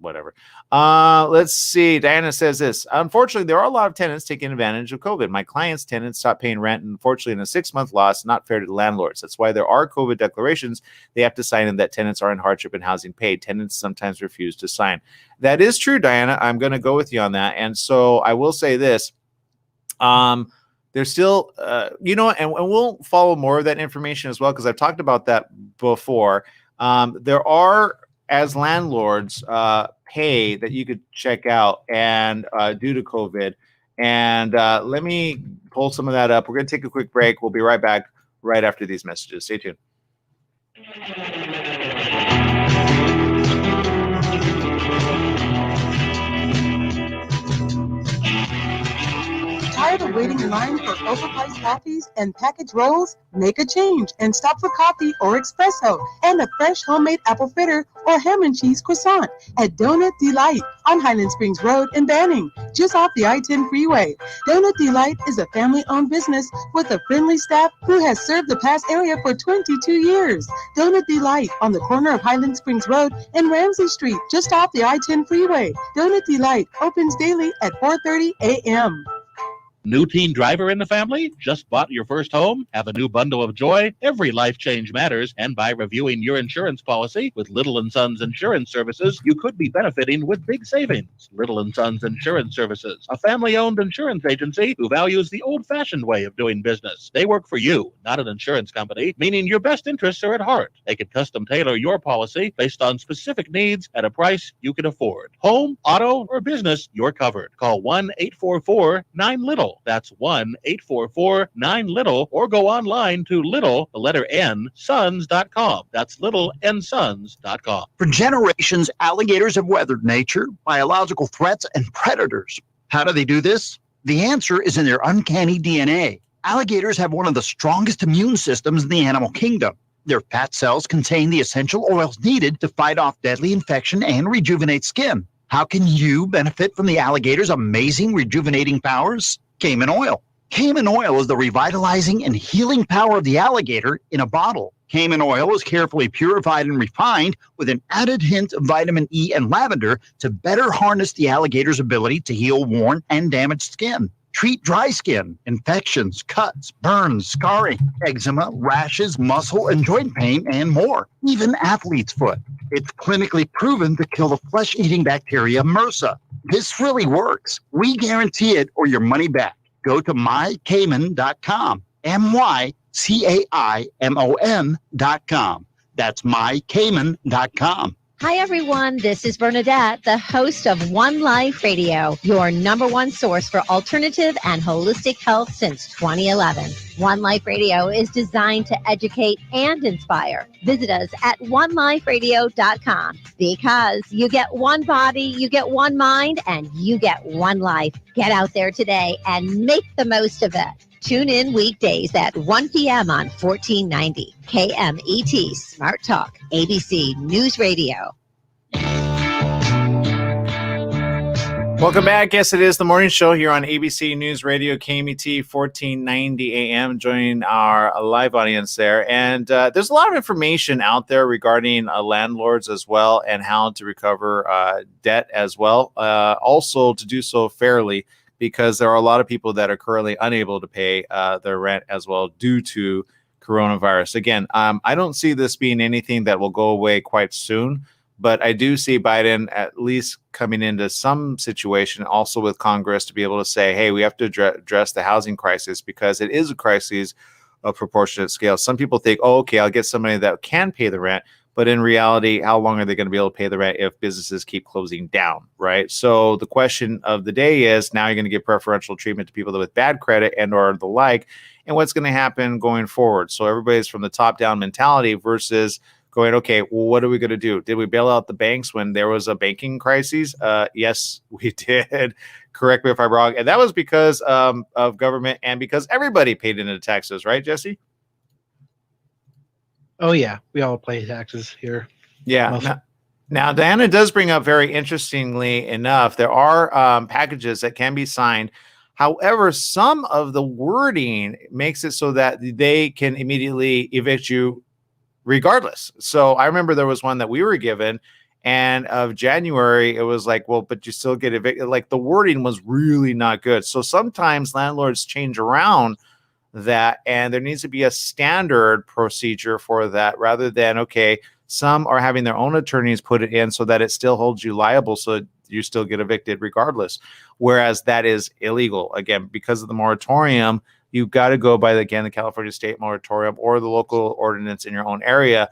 S2: whatever. Let's see. Diana says this. Unfortunately, there are a lot of tenants taking advantage of COVID. My client's tenants stopped paying rent, and unfortunately, in a 6-month loss, not fair to the landlords. That's why there are COVID declarations. They have to sign in that tenants are in hardship and housing paid. Tenants sometimes refuse to sign. That is true, Diana. I'm going to go with you on that. And so I will say this. There's still, and we'll follow more of that information as well, because I've talked about that before. There are, as landlords, pay that you could check out and due to COVID. And let me pull some of that up. We're going to take a quick break. We'll be right back right after these messages. Stay tuned.
S17: Tired of waiting in line for overpriced coffees and packaged rolls? Make a change and stop for coffee or espresso and a fresh homemade apple fritter or ham and cheese croissant at Donut Delight on Highland Springs Road in Banning, just off the I-10 freeway. Donut Delight is a family-owned business with a friendly staff who has served the past area for 22 years. Donut Delight on the corner of Highland Springs Road and Ramsey Street, just off the I-10 freeway. Donut Delight opens daily at 4:30 a.m.
S8: New teen driver in the family? Just bought your first home? Have a new bundle of joy? Every life change matters, and by reviewing your insurance policy with Little & Sons Insurance Services, you could be benefiting with big savings. Little & Sons Insurance Services, a family-owned insurance agency who values the old-fashioned way of doing business. They work for you, not an insurance company, meaning your best interests are at heart. They can custom tailor your policy based on specific needs at a price you can afford. Home, auto, or business, you're covered. Call 1-844-9-LITTLE. That's 1-844-9-LITTLE, or go online to little, the letter N, sons.com. That's littlensons.com.
S18: For generations, alligators have weathered nature, biological threats, and predators. How do they do this? The answer is in their uncanny DNA. Alligators have one of the strongest immune systems in the animal kingdom. Their fat cells contain the essential oils needed to fight off deadly infection and rejuvenate skin. How can you benefit from the alligator's amazing rejuvenating powers? Cayman oil. Cayman oil is the revitalizing and healing power of the alligator in a bottle. Cayman oil is carefully purified and refined with an added hint of vitamin E and lavender to better harness the alligator's ability to heal worn and damaged skin. Treat dry skin, infections, cuts, burns, scarring, eczema, rashes, muscle and joint pain, and more. Even athlete's foot. It's clinically proven to kill the flesh-eating bacteria MRSA. This really works. We guarantee it or your money back. Go to mycayman.com. mycaimon.com. That's mycayman.com.
S9: Hi, everyone. This is Bernadette, the host of One Life Radio, your number one source for alternative and holistic health since 2011. One Life Radio is designed to educate and inspire. Visit us at oneliferadio.com because you get one body, you get one mind, and you get one life. Get out there today and make the most of it. Tune in weekdays at 1 p.m. on 1490 KMET Smart Talk, ABC News Radio.
S2: Welcome back. Yes, it is the morning show here on ABC News Radio, KMET 1490 AM. Joining our live audience there. And there's a lot of information out there regarding landlords as well and how to recover debt as well. Also to do so fairly, because there are a lot of people that are currently unable to pay their rent as well due to coronavirus. Again, I don't see this being anything that will go away quite soon, but I do see Biden at least coming into some situation also with Congress to be able to say, hey, we have to address the housing crisis because it is a crisis of proportionate scale. Some people think, oh, okay, I'll get somebody that can pay the rent. But in reality, how long are they going to be able to pay the rent if businesses keep closing down, right? So the question of the day is, now you're going to give preferential treatment to people with bad credit and or the like, and what's going to happen going forward? So everybody's from the top-down mentality versus going, okay, well, what are we going to do? Did we bail out the banks when there was a banking crisis? Yes, we did. Correct me if I'm wrong. And that was because of government and because everybody paid into taxes, right, Jesse?
S1: Oh, yeah. We all pay taxes here.
S2: Yeah. Now, Diana does bring up very interestingly enough, there are packages that can be signed. However, some of the wording makes it so that they can immediately evict you regardless. So I remember there was one that we were given, and of January, it was like, well, but you still get evicted. Like the wording was really not good. So sometimes landlords change around that, and there needs to be a standard procedure for that rather than, okay, some are having their own attorneys put it in so that it still holds you liable so you still get evicted regardless, whereas that is illegal. Again, because of the moratorium, you've got to go by, the California state moratorium or the local ordinance in your own area.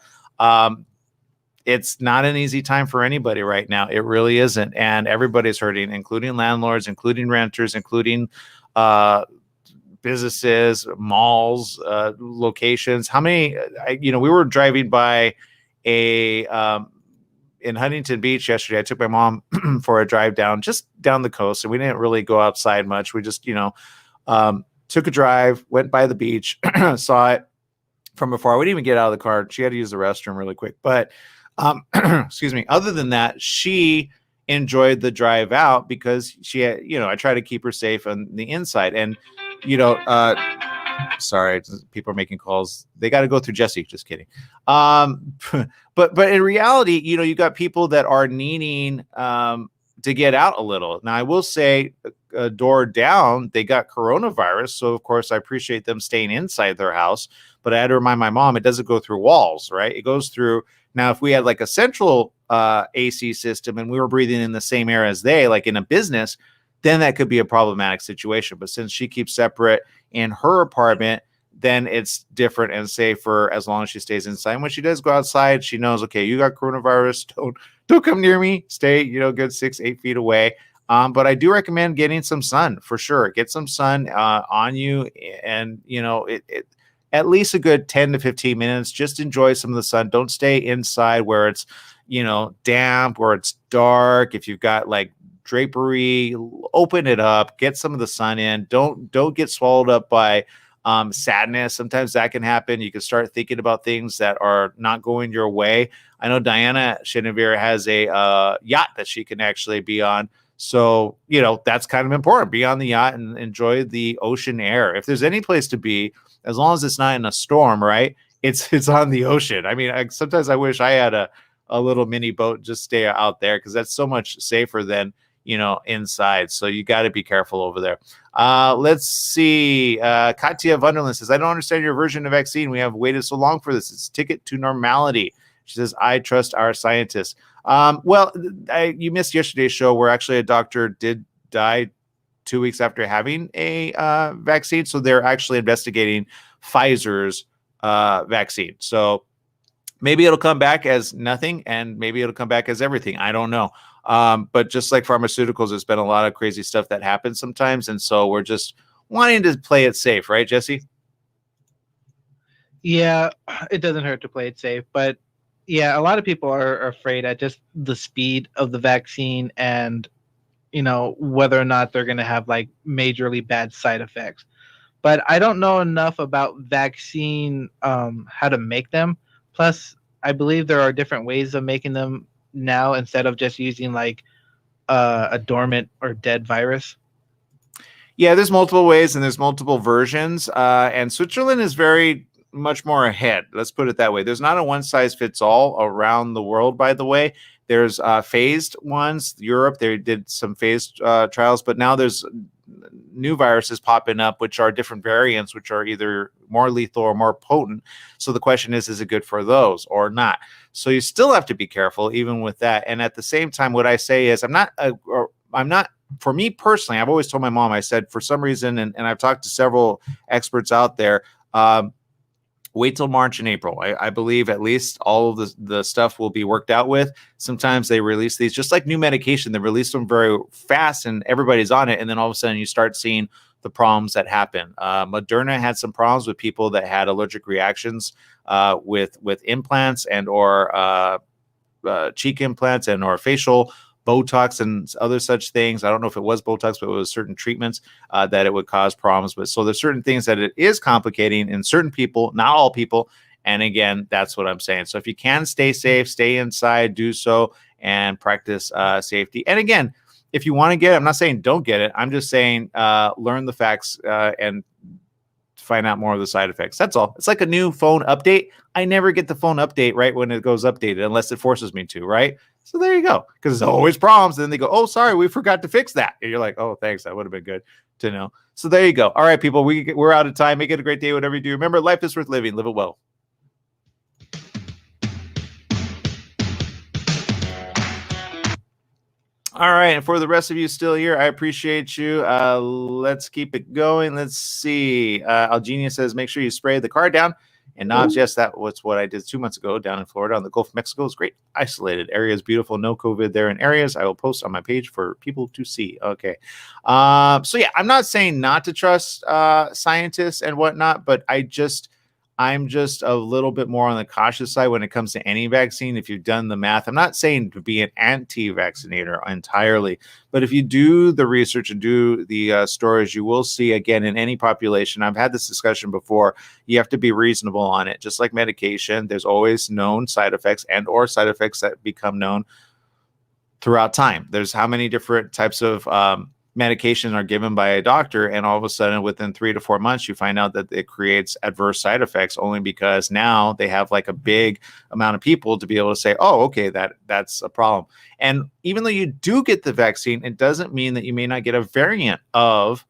S2: It's not an easy time for anybody right now. It really isn't. And everybody's hurting, including landlords, including renters, including businesses, malls, locations. How many, we were driving by in Huntington Beach yesterday. I took my mom for a drive just down the coast, and we didn't really go outside much. We just, took a drive, went by the beach, saw it from afar. We didn't even get out of the car. She had to use the restroom really quick. But excuse me. Other than that, she enjoyed the drive out because she had, I try to keep her safe on the inside. And, sorry, people are making calls. They got to go through Jesse. Just kidding. But in reality, you got people that are needing to get out a little. Now, I will say, door down, they got coronavirus. So, of course, I appreciate them staying inside their house. But I had to remind my mom, it doesn't go through walls, right? It goes through. Now, if we had like a central AC system and we were breathing in the same air as they, like in a business, then that could be a problematic situation. But since she keeps separate in her apartment, then it's different and safer as long as she stays inside. When she does go outside, she knows, okay, you got coronavirus. Don't come near me. Stay, good 6-8 feet away. But I do recommend getting some sun for sure. Get some sun on you, and it at least a good 10 to 15 minutes. Just enjoy some of the sun. Don't stay inside where it's damp, where it's dark. If you've got like drapery, open it up. Get some of the sun in. Don't get swallowed up by sadness. Sometimes that can happen. You can start thinking about things that are not going your way. I know Diana Chenevere has a yacht that she can actually be on. So, that's kind of important. Be on the yacht and enjoy the ocean air. If there's any place to be, as long as it's not in a storm, right? It's on the ocean. I mean, sometimes I wish I had a little mini boat, just stay out there because that's so much safer than, inside. So you got to be careful over there. Let's see. Katya Wunderland says, I don't understand your version of vaccine. We have waited so long for this. It's a ticket to normality. She says, I trust our scientists. Well, you missed yesterday's show where actually a doctor did die 2 weeks after having a vaccine. So they're actually investigating Pfizer's vaccine. So maybe it'll come back as nothing, and maybe it'll come back as everything. I don't know. But just like pharmaceuticals, there's been a lot of crazy stuff that happens sometimes. And so we're just wanting to play it safe, right, Jesse?
S1: Yeah, it doesn't hurt to play it safe. But yeah, a lot of people are afraid at just the speed of the vaccine and, whether or not they're going to have like majorly bad side effects. But I don't know enough about vaccine, how to make them. Plus, I believe there are different ways of making them now instead of just using like a dormant or dead virus.
S2: Yeah, there's multiple ways and there's multiple versions. And Switzerland is very much more ahead. Let's put it that way. There's not a one size fits all around the world, by the way. There's phased ones. Europe, they did some phased trials, but now there's new viruses popping up, which are different variants, which are either more lethal or more potent. So the question is it good for those or not? So you still have to be careful even with that. And at the same time, what I say is I'm not, for me personally, I've always told my mom, I said, for some reason, and I've talked to several experts out there, wait till March and April. I believe at least all of the stuff will be worked out with. Sometimes they release these, just like new medication, they release them very fast and everybody's on it. And then all of a sudden you start seeing the problems that happen. Moderna had some problems with people that had allergic reactions with implants and or cheek implants and or facial Botox and other such things. I don't know if it was Botox, but it was certain treatments that it would cause problems. But so there's certain things that it is complicating in certain people, not all people. And again, that's what I'm saying. So if you can stay safe, stay inside, do so, and practice safety. And again, if you want to get it, I'm not saying don't get it. I'm just saying learn the facts and find out more of the side effects. That's all. It's like a new phone update. I never get the phone update right when it goes updated unless it forces me to, right? So there you go. Because there's always problems. And then they go, oh, sorry, we forgot to fix that. And you're like, oh, thanks. That would have been good to know. So there you go. All right, people, we're out of time. Make it a great day, whatever you do. Remember, life is worth living. Live it well. All right, and for the rest of you still here, I appreciate you. Let's keep it going. Let's see. Algenia says, make sure you spray the car down. And Knobs, yes, that was what I did 2 months ago down in Florida on the Gulf of Mexico. It's great. Isolated areas, beautiful. No COVID there in areas. I will post on my page for people to see. Okay. So yeah, I'm not saying not to trust scientists and whatnot, but I'm just a little bit more on the cautious side when it comes to any vaccine. If you've done the math, I'm not saying to be an anti-vaccinator entirely, but if you do the research and do the stories, you will see, again, in any population, I've had this discussion before, you have to be reasonable on it. Just like medication, there's always known side effects and or side effects that become known throughout time. There's how many different types of medications are given by a doctor, and all of a sudden within 3 to 4 months you find out that it creates adverse side effects only because now they have like a big amount of people to be able to say, oh, okay, that's a problem. And even though you do get the vaccine, it doesn't mean that you may not get a variant of,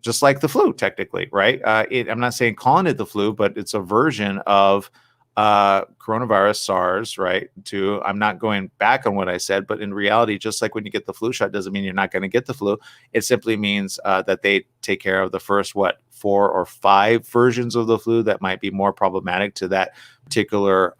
S2: just like the flu technically, right? I'm not saying calling it the flu, but it's a version of coronavirus, SARS, right? I'm not going back on what I said, but in reality, just like when you get the flu shot, doesn't mean you're not going to get the flu. It simply means that they take care of the first, 4 or 5 versions of the flu that might be more problematic to that particular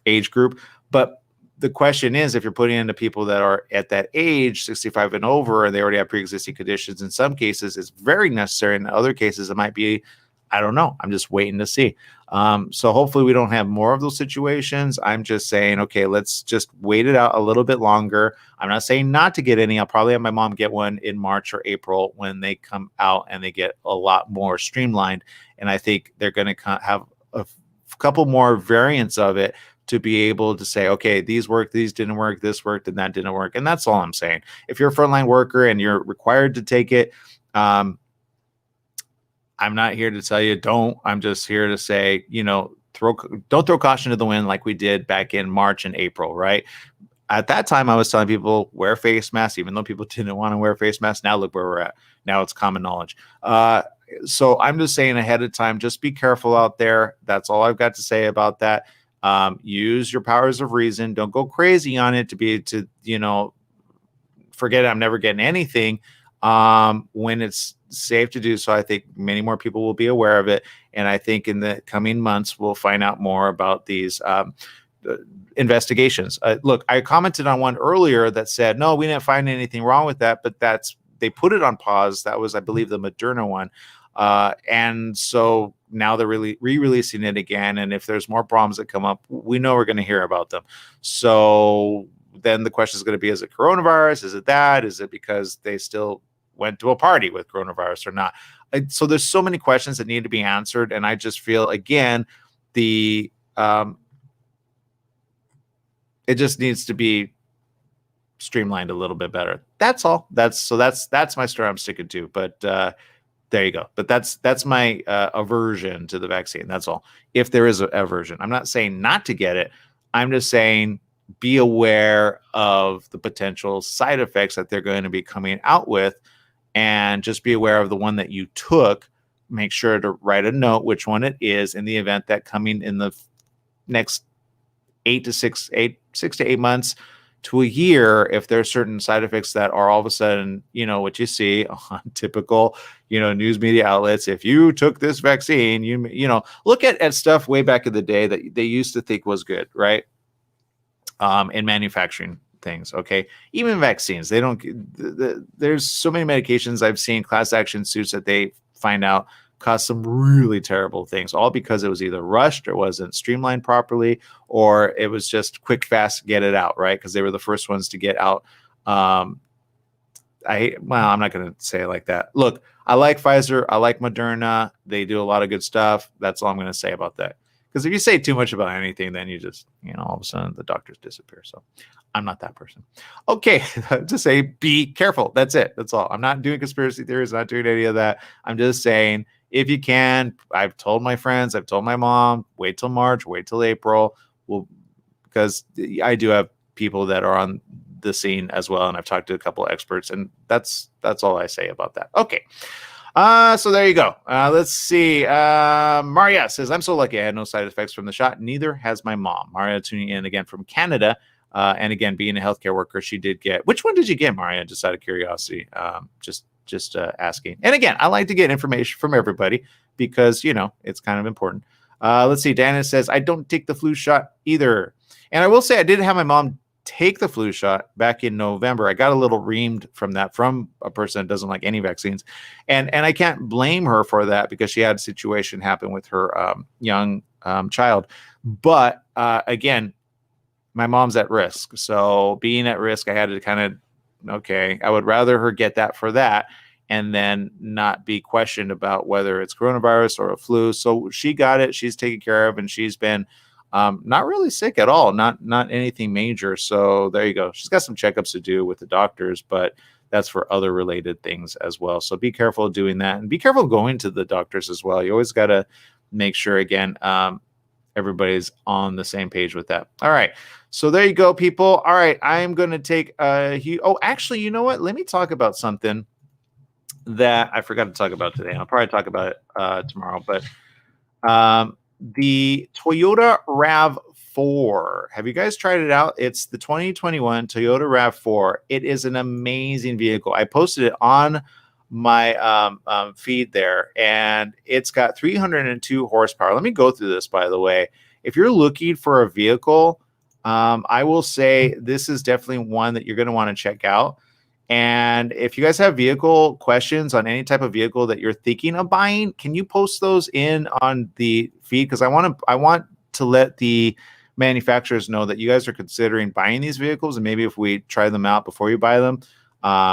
S2: age group. But the question is, if you're putting into people that are at that age, 65 and over, and they already have pre-existing conditions, in some cases, it's very necessary. In other cases, it might be, I don't know. I'm just waiting to see. So hopefully we don't have more of those situations. I'm just saying, okay, let's just wait it out a little bit longer. I'm not saying not to get any. I'll probably have my mom get one in March or April when they come out and they get a lot more streamlined. And I think they're going to have a couple more variants of it to be able to say, okay, these worked, these didn't work, this worked, and that didn't work. And that's all I'm saying. If you're a frontline worker and you're required to take it, I'm not here to tell you don't. I'm just here to say, don't throw caution to the wind like we did back in March and April, right? at that time, I was telling people wear face masks, even though people didn't want to wear face masks. Now look where we're at. Now it's common knowledge. So I'm just saying ahead of time, just be careful out there. That's all I've got to say about that. Use your powers of reason. Don't go crazy on it forget I'm never getting anything. When it's safe to do so, I think many more people will be aware of it. And I think in the coming months, we'll find out more about these investigations. Look, I commented on one earlier that said, no, we didn't find anything wrong with that, but they put it on pause. That was, I believe, the Moderna one. And so now they're really re-releasing it again. And if there's more problems that come up, we know we're going to hear about them. So then the question is going to be, is it coronavirus? Is it that? Is it because they still went to a party with coronavirus or not? So there's so many questions that need to be answered. And I just feel, again, it just needs to be streamlined a little bit better. That's all. That's my story I'm sticking to. But there you go. But that's my aversion to the vaccine. That's all. If there is an aversion, I'm not saying not to get it. I'm just saying be aware of the potential side effects that they're going to be coming out with, and just be aware of the one that you took. Make sure to write a note which one it is in the event that coming in the next 6 to 8 months to a year, if there are certain side effects that are all of a sudden, what you see on typical, news media outlets. If you took this vaccine, look at stuff way back in the day that they used to think was good, right? In manufacturing things, okay? Even vaccines, there's so many medications I've seen class action suits that they find out caused some really terrible things, all because it was either rushed or wasn't streamlined properly, or it was just quick, fast, get it out, right? Because they were the first ones to get out. I'm not going to say it like that. Look, I like Pfizer. I like Moderna. They do a lot of good stuff. That's all I'm going to say about that. Because if you say too much about anything, then you just, all of a sudden the doctors disappear. So I'm not that person. Okay, to say be careful. That's it. That's all. I'm not doing conspiracy theories. I'm not doing any of that. I'm just saying, if you can, I've told my friends, I've told my mom, wait till March, wait till April. Because I do have people that are on the scene as well, and I've talked to a couple of experts, and that's all I say about that. Okay. So there you go. Let's see. Maria says, I'm so lucky I had no side effects from the shot. Neither has my mom. Maria tuning in again from Canada. And again, being a healthcare worker, she did get, which one did you get, Maria? Just out of curiosity, just asking. And again, I like to get information from everybody because, it's kind of important. Let's see. Dana says, I don't take the flu shot either. And I will say I did have my mom take the flu shot back in November. I got a little reamed from that, from a person that doesn't like any vaccines. And I can't blame her for that because she had a situation happen with her young child. But again, my mom's at risk. So being at risk, I had to kind of, I would rather her get that for that and then not be questioned about whether it's coronavirus or a flu. So she got it. She's taken care of, and she's been not really sick at all, not anything major. So there you go. She's got some checkups to do with the doctors, but that's for other related things as well. So be careful doing that, and be careful going to the doctors as well. You always got to make sure, again, everybody's on the same page with that. All right. So there you go, people. All right. I'm going to take actually, you know what? Let me talk about something that I forgot to talk about today. I'll probably talk about it tomorrow, but the Toyota RAV4. Have you guys tried it out? It's the 2021 Toyota RAV4. It is an amazing vehicle. I posted it on my feed there, and it's got 302 horsepower. Let me go through this, by the way. If you're looking for a vehicle, I will say this is definitely one that you're going to want to check out. And if you guys have vehicle questions on any type of vehicle that you're thinking of buying, can you post those in on the feed? Because I want to let the manufacturers know that you guys are considering buying these vehicles, and maybe if we try them out before you buy them,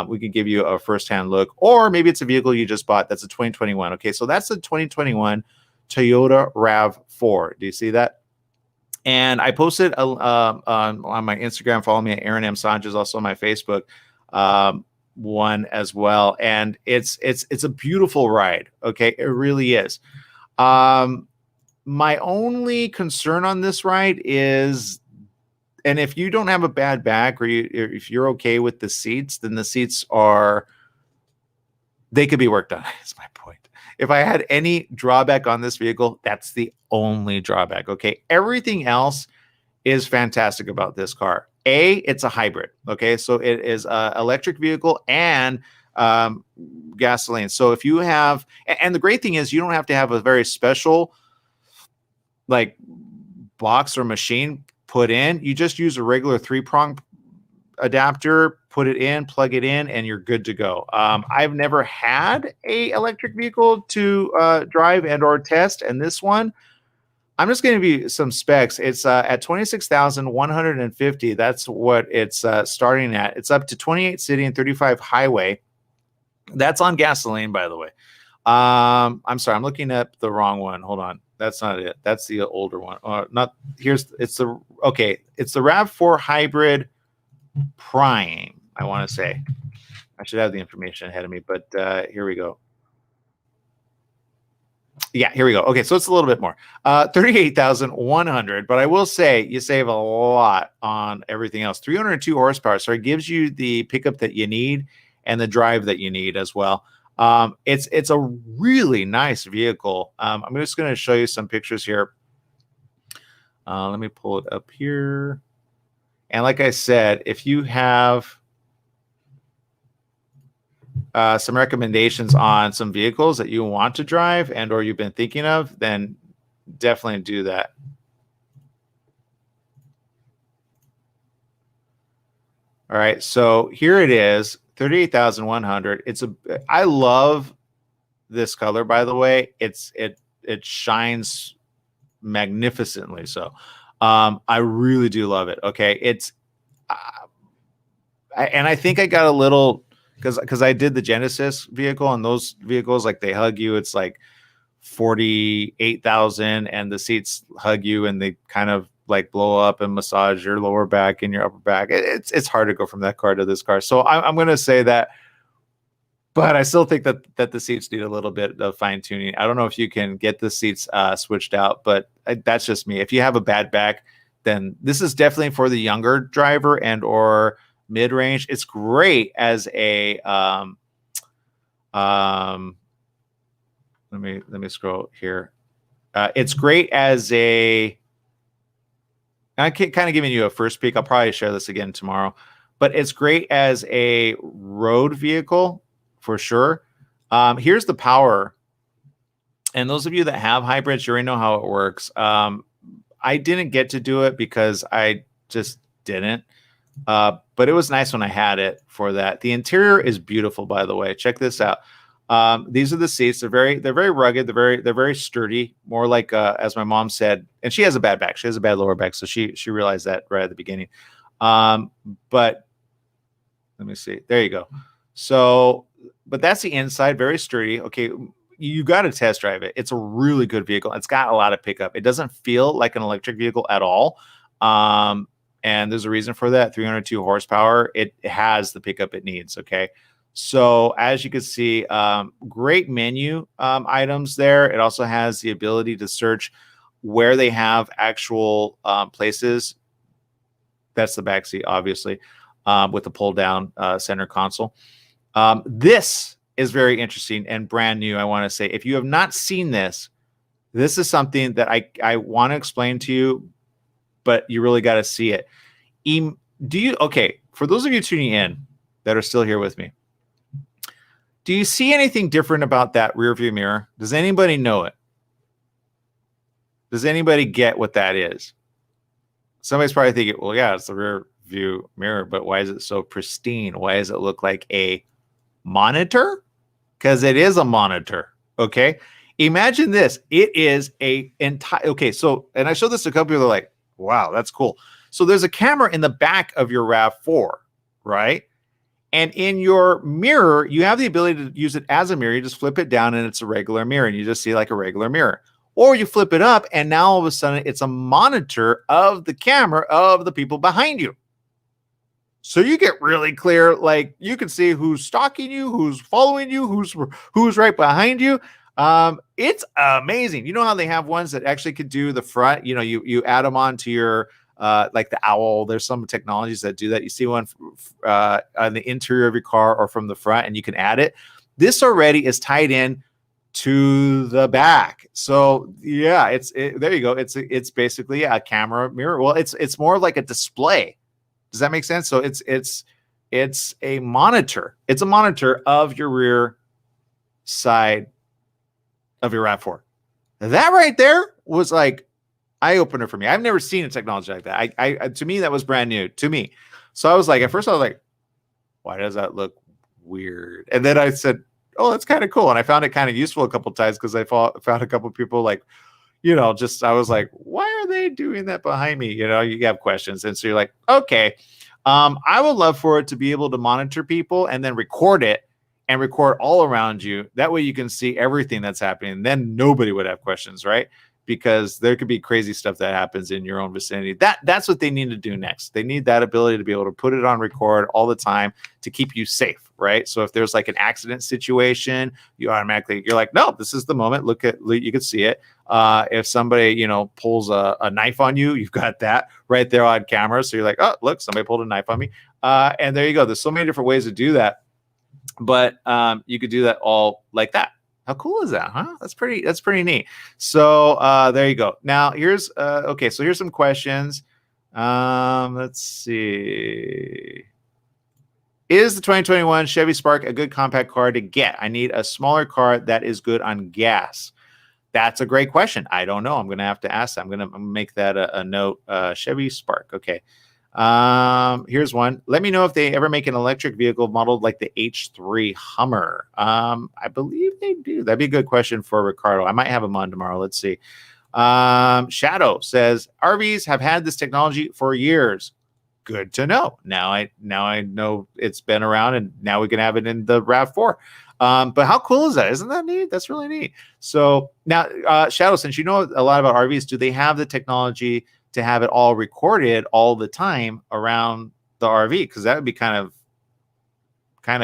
S2: we can give you a firsthand look. Or maybe it's a vehicle you just bought that's a 2021. Okay, so that's the 2021 Toyota RAV4. Do you see that? And I posted on my Instagram. Follow me at Aaron M. Sanchez, also on my Facebook one as well. And it's a beautiful ride. Okay, it really is. My only concern on this ride is and if you don't have a bad back, or if you're okay with the seats, then the seats are, they could be worked on. That's my point. If I had any drawback on this vehicle, that's the only drawback. Okay. Everything else is fantastic about this car. It's a hybrid. Okay. So it is an electric vehicle and gasoline. So if you have, and the great thing is you don't have to have a very special like box or machine put in. You just use a regular 3-prong adapter, put it in, plug it in, and you're good to go. I've never had a electric vehicle to drive and or test, and this one, I'm just going to give you some specs. It's at 26,150. That's what it's starting at. It's up to 28 city and 35 highway. That's on gasoline, by the way. I'm sorry, I'm looking at the wrong one. Hold on. That's not it. That's the older one. It's the RAV4 hybrid Prime, I want to say. I should have the information ahead of me, but here we go. Yeah, here we go. Okay, so it's a little bit more. 38,100, but I will say you save a lot on everything else. 302 horsepower, so it gives you the pickup that you need and the drive that you need as well. It's a really nice vehicle. I'm just going to show you some pictures here. Let me pull it up here. And like I said, if you have some recommendations on some vehicles that you want to drive and or you've been thinking of, then definitely do that. All right, so here it is, 38,100. I love this color, by the way. It shines magnificently. So I really do love it. Okay, and I think I got a little because I did the Genesis vehicle, and those vehicles, like, they hug you. It's like 48,000, and the seats hug you, and they kind of like blow up and massage your lower back and your upper back. It's hard to go from that car to this car. So I'm going to say that, but I still think that the seats need a little bit of fine tuning. I don't know if you can get the seats switched out, but that's just me. If you have a bad back, then this is definitely for the younger driver and or mid-range. It's great as a let me scroll here. It's great as a, I'm kind of giving you a first peek. I'll probably share this again tomorrow, but it's great as a road vehicle for sure. Here's the power. And those of you that have hybrids, you already know how it works. I didn't get to do it because I just didn't. But it was nice when I had it for that. The interior is beautiful, by the way. Check this out. These are the seats. They're very rugged. They're very sturdy. More like as my mom said, and she has a bad back. She has a bad lower back, so she realized that right at the beginning. But let me see. There you go. So, but that's the inside. Very sturdy. Okay, you got to test drive it. It's a really good vehicle. It's got a lot of pickup. It doesn't feel like an electric vehicle at all. And there's a reason for that. 302 horsepower. It has the pickup it needs. Okay. So as you can see, great menu items there. It also has the ability to search where they have actual places. That's the back seat, obviously, with the pull down center console. This is very interesting and brand new. I want to say, if you have not seen this, this is something that I want to explain to you, but you really got to see it. Okay, for those of you tuning in that are still here with me, do you see anything different about that rear view mirror? Does anybody know it? Does anybody get what that is? Somebody's probably thinking, well, yeah, it's the rear view mirror, but why is it so pristine? Why does it look like a monitor? Because it is a monitor. Okay, imagine this. It is a entire. Okay, so, and I showed this to a couple people. They're like, wow, that's cool. So there's a camera in the back of your RAV4, right? And in your mirror, you have the ability to use it as a mirror. You just flip it down and it's a regular mirror, and you just see like a regular mirror. Or you flip it up and now all of a sudden it's a monitor of the camera of the people behind you. So you get really clear, like you can see who's stalking you, who's following you, who's right behind you. It's amazing. You know how they have ones that actually could do the front, you add them onto your like the owl. There's some technologies that do that. You see one on the interior of your car or from the front, and you can add it. This already is tied in to the back. So yeah, there you go. It's basically a camera mirror. Well, it's more like a display. Does that make sense? So it's a monitor. It's a monitor of your rear side of your RAV4. That right there was like eye opener for me. I've never seen a technology like that. I to me that was brand new to me. So I was like, at first I was like, why does that look weird? And then I said, oh, that's kind of cool. And I found it kind of useful a couple of times because I found a couple of people like, I was like, why are they doing that behind me? You have questions. And so you're like, okay, I would love for it to be able to monitor people and then record it and record all around you. That way you can see everything that's happening. Then nobody would have questions, right? Because there could be crazy stuff that happens in your own vicinity. That's what they need to do next. They need that ability to be able to put it on record all the time to keep you safe, right? So if there's like an accident situation, you're like, no, this is the moment. You can see it. If somebody, pulls a knife on you, you've got that right there on camera. So you're like, oh, look, somebody pulled a knife on me. And there you go. There's so many different ways to do that. But you could do that all like that. How cool is that, huh? That's pretty neat. So there you go. Now here's okay. So here's some questions. Let's see. Is the 2021 Chevy Spark a good compact car to get? I need a smaller car that is good on gas. That's a great question. I don't know. I'm going to have to ask that. I'm going to make that a note. Chevy Spark. Okay. Here's one. Let me know if they ever make an electric vehicle modeled like the H3 Hummer. I believe they do. That'd be a good question for Ricardo. I might have him on tomorrow. Let's see. Shadow says RVs have had this technology for years. Good to know. Now I know it's been around, and now we can have it in the RAV4. But how cool is that? Isn't that neat? That's really neat. So now, Shadow, since you know a lot about RVs, do they have the technology to have it all recorded all the time around the RV? Because that would be kind of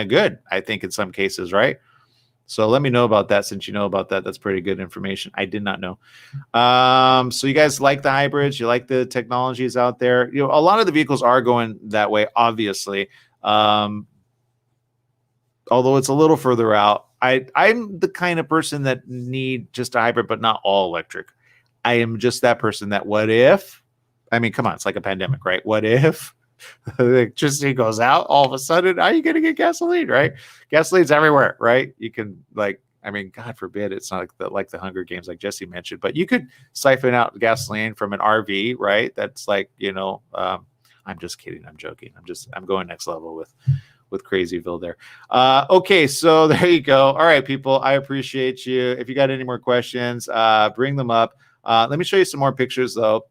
S2: good, I think, in some cases, right? So let me know about that. Since you know about that, that's pretty good information. I did not know. So you guys like the hybrids? You like the technologies out there? A lot of the vehicles are going that way, obviously. Although it's a little further out. I'm the kind of person that need just a hybrid, but not all electric. I am just that person that what if, I mean, come on, it's like a pandemic, right? What if the electricity goes out all of a sudden? Are you going to get gasoline, right? Gasoline's everywhere, right? You can God forbid it's not like the Hunger Games, like Jesse mentioned, but you could siphon out gasoline from an RV, right? That's like, I'm just kidding. I'm joking. I'm going next level with Crazyville there. Okay, so there you go. All right, people, I appreciate you. If you got any more questions, bring them up. Let me show you some more pictures, though.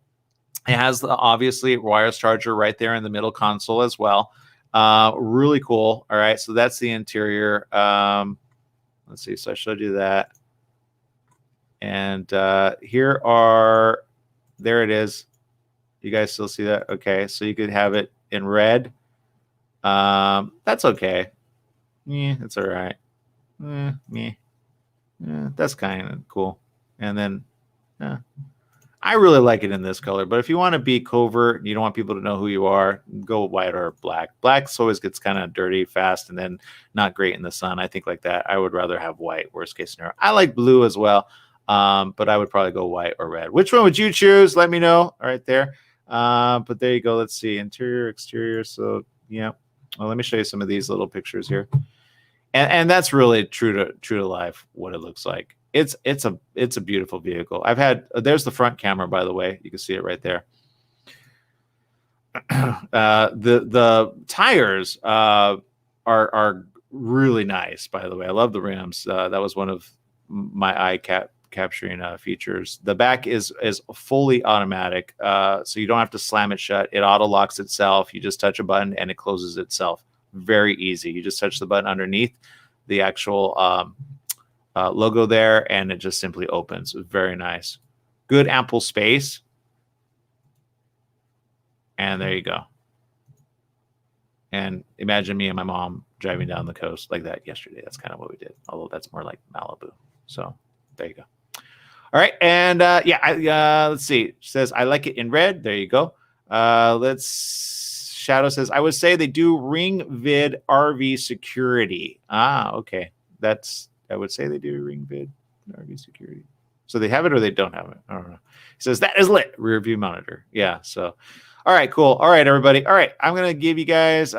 S2: It has obviously a wireless charger right there in the middle console as well. Really cool. All right, so that's the interior. Let's see. So I showed you that. And there it is. You guys still see that? Okay, so you could have it in red. That's okay. Yeah, it's all right. That's kind of cool. And then I really like it in this color, but if you want to be covert, you don't want people to know who you are, go white or black. Black always gets kind of dirty fast and then not great in the sun. I think like that. I would rather have white, worst case scenario. I like blue as well, but I would probably go white or red. Which one would you choose? Let me know right there. But there you go. Let's see. Interior, exterior. So, yeah. Well, let me show you some of these little pictures here. And that's really true to life, what it looks like. It's a beautiful vehicle. There's the front camera, by the way. You can see it right there. The tires are really nice, by the way. I love the rims. That was one of my eye capturing features. The back is fully automatic, so you don't have to slam it shut. It auto locks itself. You just touch a button and it closes itself. Very easy. You just touch the button underneath the actual logo there, and it just simply opens. Very nice. Good ample space. And there you go. And imagine me and my mom driving down the coast like that yesterday. That's kind of what we did, although that's more like Malibu. So there you go. All right. And let's see. It says, I like it in red. There you go. Shadow says, I would say they do ring vid RV security. Okay. I would say they do ring vid RV security. So they have it or they don't have it. I don't know. He says that is lit. Rear view monitor. Yeah. So, all right, cool. All right, everybody. All right. I'm going to give you guys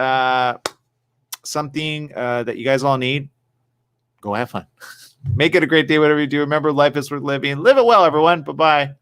S2: something that you guys all need. Go have fun. Make it a great day, whatever you do. Remember, life is worth living. Live it well, everyone. Bye-bye.